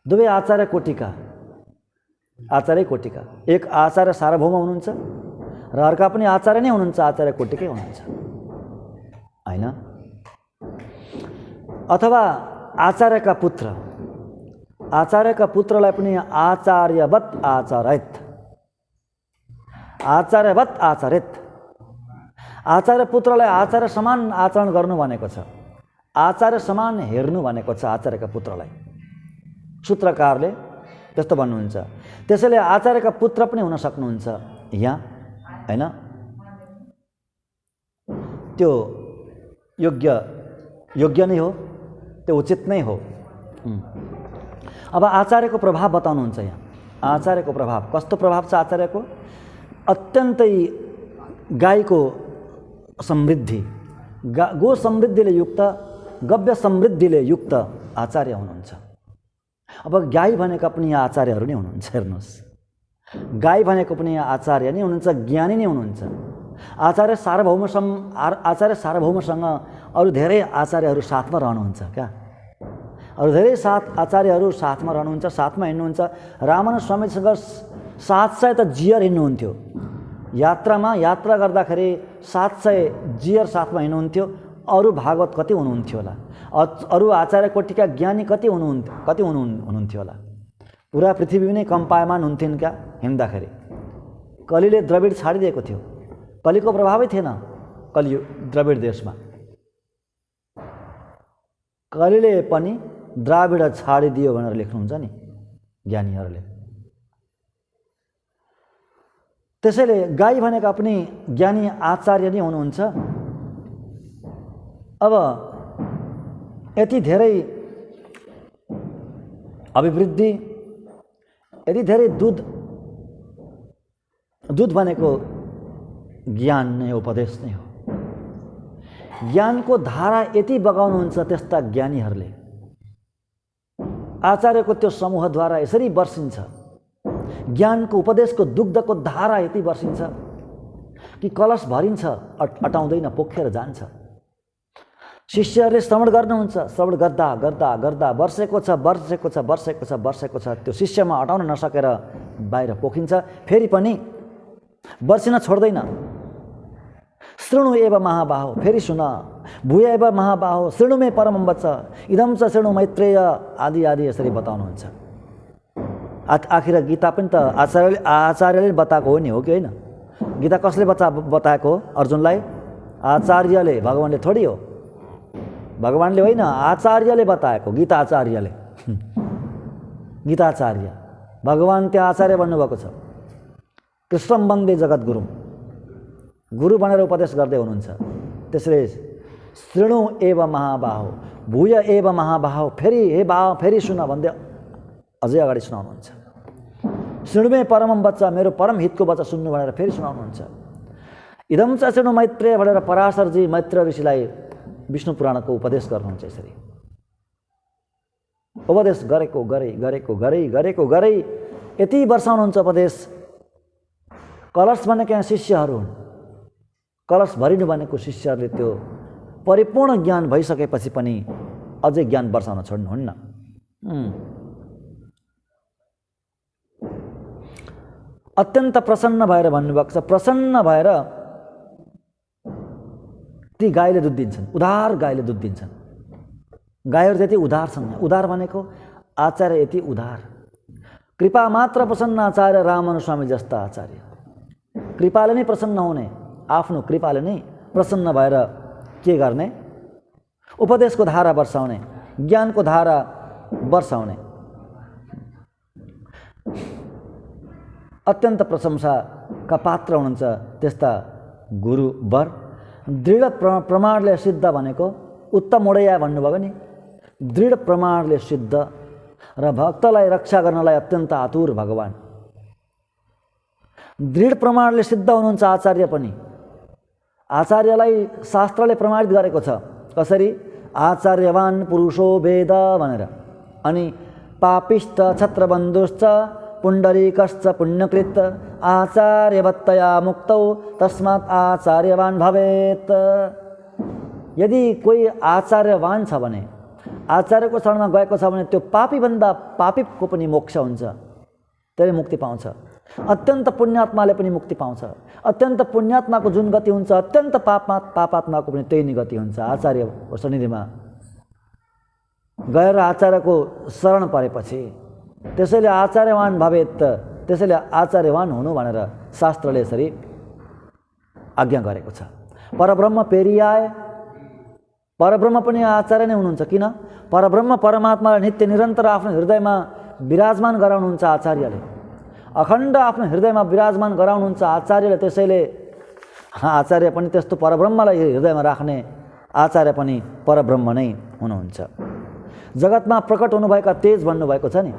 दुवै आचार्य कोटिका, आचार्य कोटिका। एक आचार्य सार्वभौम हुनुहुन्छ र अर्का पनि आचार्य नै हुनुहुन्छ, आचार्य कोटिकै हुनुहुन्छ, हैन? अथवा आचार्यका पुत्र, आचार्यका पुत्रलाई पनि आचार्यवत आचरेत, आचार्यवत आचरेत। आचार्य पुत्रलाई आचार्य समान आचरण गर्नु भनेको छ, आचार्य समान हेर्नु भनेको छ आचार्यका पुत्रलाई। सूत्रकारले त्यस्तो भन्नुहुन्छ। त्यसैले आचार्यका पुत्र पनि हुन सक्नुहुन्छ यहाँ, हैन? त्यो योग्य नै हो, त्यो उचित नै हो। अब आचार्यको प्रभाव बताउनुहुन्छ यहाँ। आचार्यको प्रभाव कस्तो प्रभाव छ आचार्यको? अत्यन्तै गाईको समृद्धि, गो समृद्धिले युक्त, गव्य समृद्धिले युक्त आचार्य हुनुहुन्छ। अब गाई भनेका पनि आचार्यहरू नै हुनुहुन्छ। हेर्नुहोस्, गाई भनेको पनि आचार्य नै हुनुहुन्छ, ज्ञानी नै हुनुहुन्छ। आचार्य सार्वभौमसँग अरू धेरै आचार्यहरू साथमा रहनुहुन्छ क्या? अरू धेरै आचार्यहरू साथमा रहनुहुन्छ, साथमा हिँड्नुहुन्छ। रामानन्द स्वामीसँग 700 त जियर हिँड्नुहुन्थ्यो यात्रामा। यात्रा गर्दाखेरि 700 जियर साथमा हिँड्नुहुन्थ्यो। अरू भागवत कति हुनुहुन्थ्यो होला? अरू आचार्य कोटिका ज्ञानी कति हुनुहुन्थ्यो होला? पुरा पृथ्वी नै कम्पायमान हुन्थिन् क्या हिँड्दाखेरि। कलिले द्रविड छाडिदिएको थियो, कलिको प्रभावै थिएन कलियुग द्रविड देशमा। कलिले पनि द्राविड छाडिदियो भनेर लेख्नुहुन्छ नि ज्ञानीहरूले। त्यसैले गाई भनेका पनि ज्ञानी आचार्य नै हुनुहुन्छ। अब यति धेरै अभिवृद्धि, यति धेरै दुध भनेको ज्ञान नै हो, उपदेश नै हो। ज्ञानको धारा यति बगाउनुहुन्छ त्यस्ता ज्ञानीहरूले। आचार्यको त्यो समूहद्वारा यसरी वर्षिन्छ, ज्ञानको उपदेशको दुग्धको धारा यति वर्षिन्छ कि कलश भरिन्छ, अटाउँदैन, पोखेर जान्छ। शिष्यहरूले श्रवण गर्नुहुन्छ, श्रवण गर्दा गर्दा गर्दा वर्षेको छ त्यो शिष्यमा अटाउन नसकेर बाहिर पोखिन्छ। फेरि पनि वर्षिन छोड्दैन। शृणु एव महाबाहो, फेरि सुन, भूय एव महाबाहो, शृणु मे परमं वच, इदं च शृणु मैत्रेय, आदि आदि यसरी बताउनुहुन्छ। आखिर गीता पनि त आचार्यले बताएको हो नि, हो कि होइन? गीता कसले बताएको हो अर्जुनलाई? आचार्यले, भगवानले थोडी हो। भगवानले होइन, आचार्यले बताएको, गीता आचार्यले। गीता आचार्य, भगवान त्यहाँ आचार्य भन्नुभएको छ। कृष्णं वन्दे जगद्गुरुम, गुरु भनेर उपदेश गर्दै हुनुहुन्छ। त्यसले शृणु एव महाबाहो, भूय एव महाबाहो, फेरि हे बाहो फेरि सुन भन्दै अझै अगाडि सुनाउनुहुन्छ। शृणुमे परमं वच, मेरो परम हितको वचन सुन्नु भनेर फेरि सुनाउनुहुन्छ। इदं च शृणु मैत्रेय भनेर पराशरजी मैत्रेय ऋषिलाई विष्णु पुराणको उपदेश गर्नुहुन्छ। यसरी उपदेश गरेको यति वर्षाउनुहुन्छ उपदेश। कलश भनेको यहाँ शिष्यहरू हुन्। कलश भरिनु भनेको शिष्यहरूले त्यो परिपूर्ण ज्ञान भइसकेपछि पनि अझै ज्ञान वर्षाउन छोड्नुहुन्न। अत्यन्त प्रसन्न भएर भन्नुभएको छ, प्रसन्न भएर ती गाईले दुध दिन्छन्, उदार गाईले दुध दिन्छन्। गाईहरू त्यति उदार छन्। उदार भनेको आचार्य यति उदार। कृपा मात्र प्रसन्न आचार्य रामानुज स्वामी जस्ता आचार्य। कृपाले नै प्रसन्न हुने, आफ्नो कृपाले नै प्रसन्न भएर के गर्ने? उपदेशको धारा वर्षाउने, ज्ञानको धारा वर्षाउने। अत्यन्त प्रशंसाका पात्र हुनुहुन्छ त्यस्ता गुरुवर। दृढ प्रमाणले सिद्ध भनेको उत्तम ओडैया भन्नुभयो नि। दृढ प्रमाणले सिद्ध र भक्तलाई रक्षा गर्नलाई अत्यन्त आतुर भगवान। दृढ प्रमाणले सिद्ध हुनुहुन्छ आचार्य पनि। आचार्यलाई शास्त्रले प्रमाणित गरेको छ। कसरी? आचार्यवान पुरुषो वेद भनेर। अनि पापिष्ट छत्रबन्धुश्च पुण्डरीकश्च पुण्यकृत आचार्यवत्तया मुक्तौ तस्मात् आचार्यवान भवेत्। यदि कोही आचार्यवान छ भने, आचार्यको शरणमा गएको छ भने त्यो पापीभन्दा पापीको पनि मोक्ष हुन्छ, त्यसले मुक्ति पाउँछ। अत्यन्त पुण्यात्माले पनि मुक्ति पाउँछ। अत्यन्त पुण्यात्माको जुन गति हुन्छ, अत्यन्त पापात्माको पनि त्यही नै गति हुन्छ। आचार्यको सन्निधिमा गएर आचार्यको शरण परेपछि, त्यसैले आचार्यवान भवेत्, त्यसैले आचार्यवान हुनु भनेर शास्त्रले यसरी आज्ञा गरेको छ। परब्रह्म पेरियाए, परब्रह्म पनि आचार्य नै हुनुहुन्छ। किन? परब्रह्म परमात्मालाई नित्य निरन्तर आफ्नो हृदयमा विराजमान गराउनुहुन्छ आचार्यले, अखण्ड आफ्नो हृदयमा विराजमान गराउनुहुन्छ आचार्यले। त्यसैले आचार्य पनि त्यस्तो परब्रह्मलाई हृदयमा राख्ने आचार्य पनि परब्रह्म नै हुनुहुन्छ। जगतमा प्रकट हुनुभएका तेज भन्नुभएको छ नि,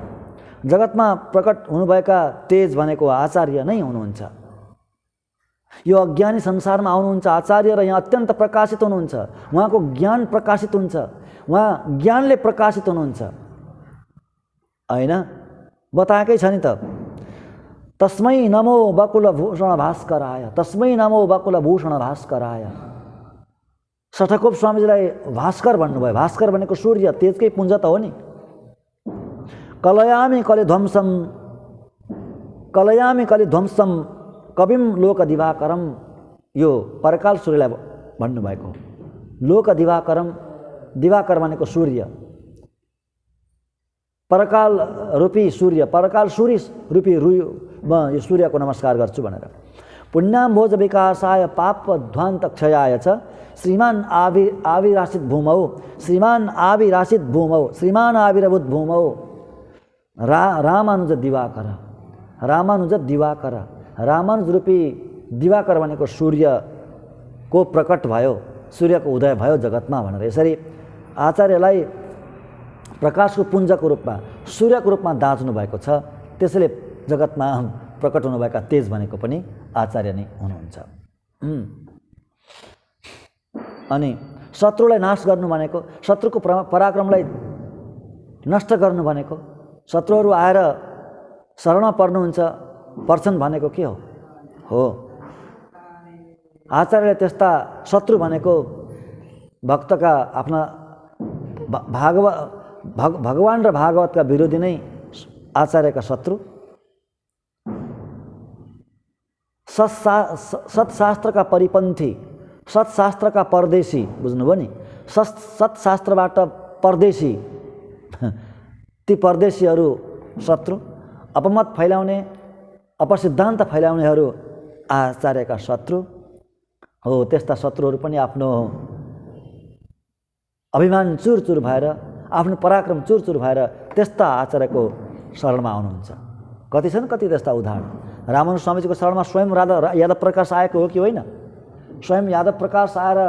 जगतमा प्रकट हुनुभएका तेज भनेको आचार्य नै हुनुहुन्छ। यो अज्ञानी संसारमा आउनुहुन्छ आचार्य र यहाँ अत्यन्त प्रकाशित हुनुहुन्छ। उहाँको ज्ञान प्रकाशित हुन्छ, उहाँ ज्ञानले प्रकाशित हुनुहुन्छ हैन? बताएकै छ नि त, तस्मै नमो बकुलभूषण भास्कराय, तस्मै नमो बकुलभूषण भास्कराय। षठकोप स्वामीजीलाई भास्कर भन्नुभयो। भास्कर भनेको सूर्य, तेजकै पुञ्ज त हो नि। कलयामि कलिध्वंसम, कलयामि कलिध्वंसम कविम लोक दिवाकरम, यो परकाल सूर्यलाई भन्नुभएको। लोक दिवाकरम, दिवाकर भनेको सूर्य, परकाल रूपी सूर्य, परकाल सूर्य रूपी म यो सूर्यको नमस्कार गर्छु भनेर। पुण्याम्भोज विकासाय पाप ध्वान्त क्षयाय च श्रीमान आविरासित भूमौ, श्रीमान आविरासित भूमौ, श्रीमान आविर्भूत भूमौ रामानुज दिवाकर, रामानुज दिवाकर। रामानुज रूपी दिवाकर भनेको सूर्यको प्रकट भयो, सूर्यको उदय भयो जगतमा भनेर यसरी आचार्यलाई प्रकाशको पुञ्जको रूपमा, सूर्यको रूपमा दाँच्नु भएको छ। त्यसैले जगतमा प्रकट हुनुभएका तेज भनेको पनि आचार्य नै हुनुहुन्छ। अनि शत्रुलाई नाश गर्नु भनेको, शत्रुको पराक्रमलाई नष्ट गर्नु भनेको, शत्रुहरू आएर शरणमा पर्छन् भनेको के हो? आचार्यले त्यस्ता शत्रु भनेको भक्तका आफ्ना भगवान र भागवतका विरोधी नै आचार्यका शत्रु। सत्शास्त्रका परिपन्थी, सत्शास्त्रका परदेशी, बुझ्नुभयो नि? सत्शास्त्रबाट परदेशी, ती परदेशीहरू शत्रु। अपमत फैलाउने, अपसिद्धान्त फैलाउनेहरू आचार्यका शत्रु हो। त्यस्ता शत्रुहरू पनि आफ्नो अभिमान चुरचुर भएर, आफ्नो पराक्रम चुरचुर भएर त्यस्ता आचार्यको शरणमा आउनुहुन्छ। कति छन् कति त्यस्ता उदाहरण। रामानुज स्वामीजीको शरणमा स्वयं यादव प्रकाश आएको हो कि होइन? स्वयं यादव प्रकाश आएर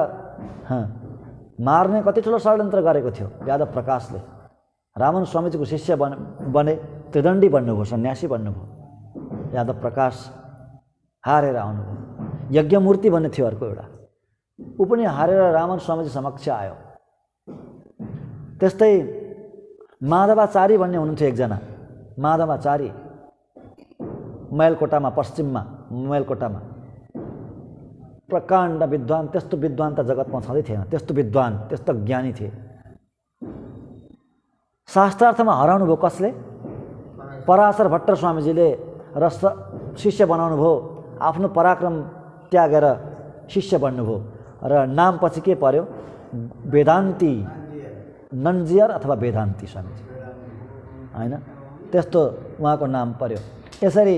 मार्ने कति ठुलो षड्यन्त्र गरेको थियो यादव प्रकाशले। रामानुज स्वामीजीको शिष्य बने, त्रिदण्डी बन्नुभयो, सन्यासी बन्नुभयो। यादव प्रकाश हारेर आउनुभयो। यज्ञमूर्ति भन्ने थियो अर्को एउटा, ऊ पनि हारेर रामानुज स्वामीजी समक्ष आयो। त्यस्तै माधवाचारी भन्ने हुनुहुन्थ्यो एकजना, माधवाचारी, मैलकोटामा, पश्चिममा मैलकोटामा प्रकाण्ड विद्वान। त्यस्तो विद्वान त जगतमा छँदै थिएन, त्यस्तो विद्वान, त्यस्तो ज्ञानी थिए। शास्त्रार्थमा हराउनु भयो कसले? पराशर भट्ट स्वामीजीले र शिष्य बनाउनु भयो। आफ्नो पराक्रम त्यागेर शिष्य बन्नुभयो र नाम पछि के पर्यो? वेदान्ती नन्जियर अथवा वेदान्ती स्वामीजी हैन? त्यस्तो उहाँको नाम पर्यो। यसरी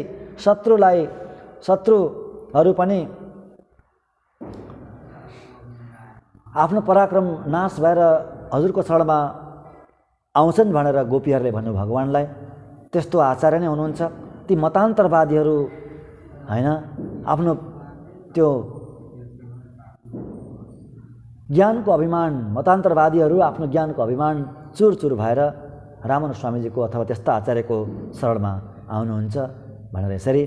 शत्रुहरू पनि आफ्नो पराक्रम नाश भएर हजुरको शरणमा आउँछन् भनेर गोपीहरूले भन्नु भगवानलाई। त्यस्तो आचार्य नै हुनुहुन्छ। ती मतान्तरवादीहरू हैन, आफ्नो त्यो ज्ञानको अभिमान, मतान्तरवादीहरू आफ्नो ज्ञानको अभिमान चुरचुर भएर रामानुज स्वामीजीको अथवा त्यस्ता आचार्यको शरणमा आउनुहुन्छ भनेर यसरी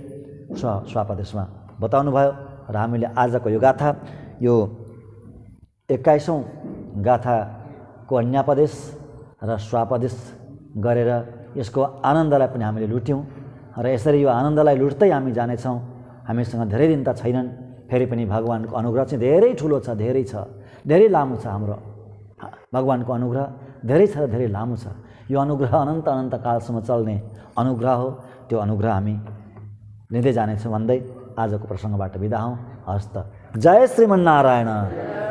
स्वापदेशमा बताउनु भयो। र हामीले आजको यो गाथा, यो 21औं गाथाको अन्यापदेश र स्वापदेश गरेर यसको आनन्दलाई पनि हामीले लुट्यौँ। र यसरी यो आनन्दलाई लुट्दै हामी जानेछौँ। हामीसँग धेरै दिन त छैनन्, फेरि पनि भगवानको अनुग्रह चाहिँ धेरै ठुलो छ, धेरै छ, धेरै लामो छ। हाम्रो भगवानको अनुग्रह धेरै छ र धेरै लामो छ। यो अनुग्रह अनन्त अनन्त कालसम्म चल्ने अनुग्रह हो। त्यो अनुग्रह हामी लिँदै जानेछौँ भन्दै आजको प्रसङ्गबाट बिदा हौँ। हस्त। जय श्रीमन्नारायण।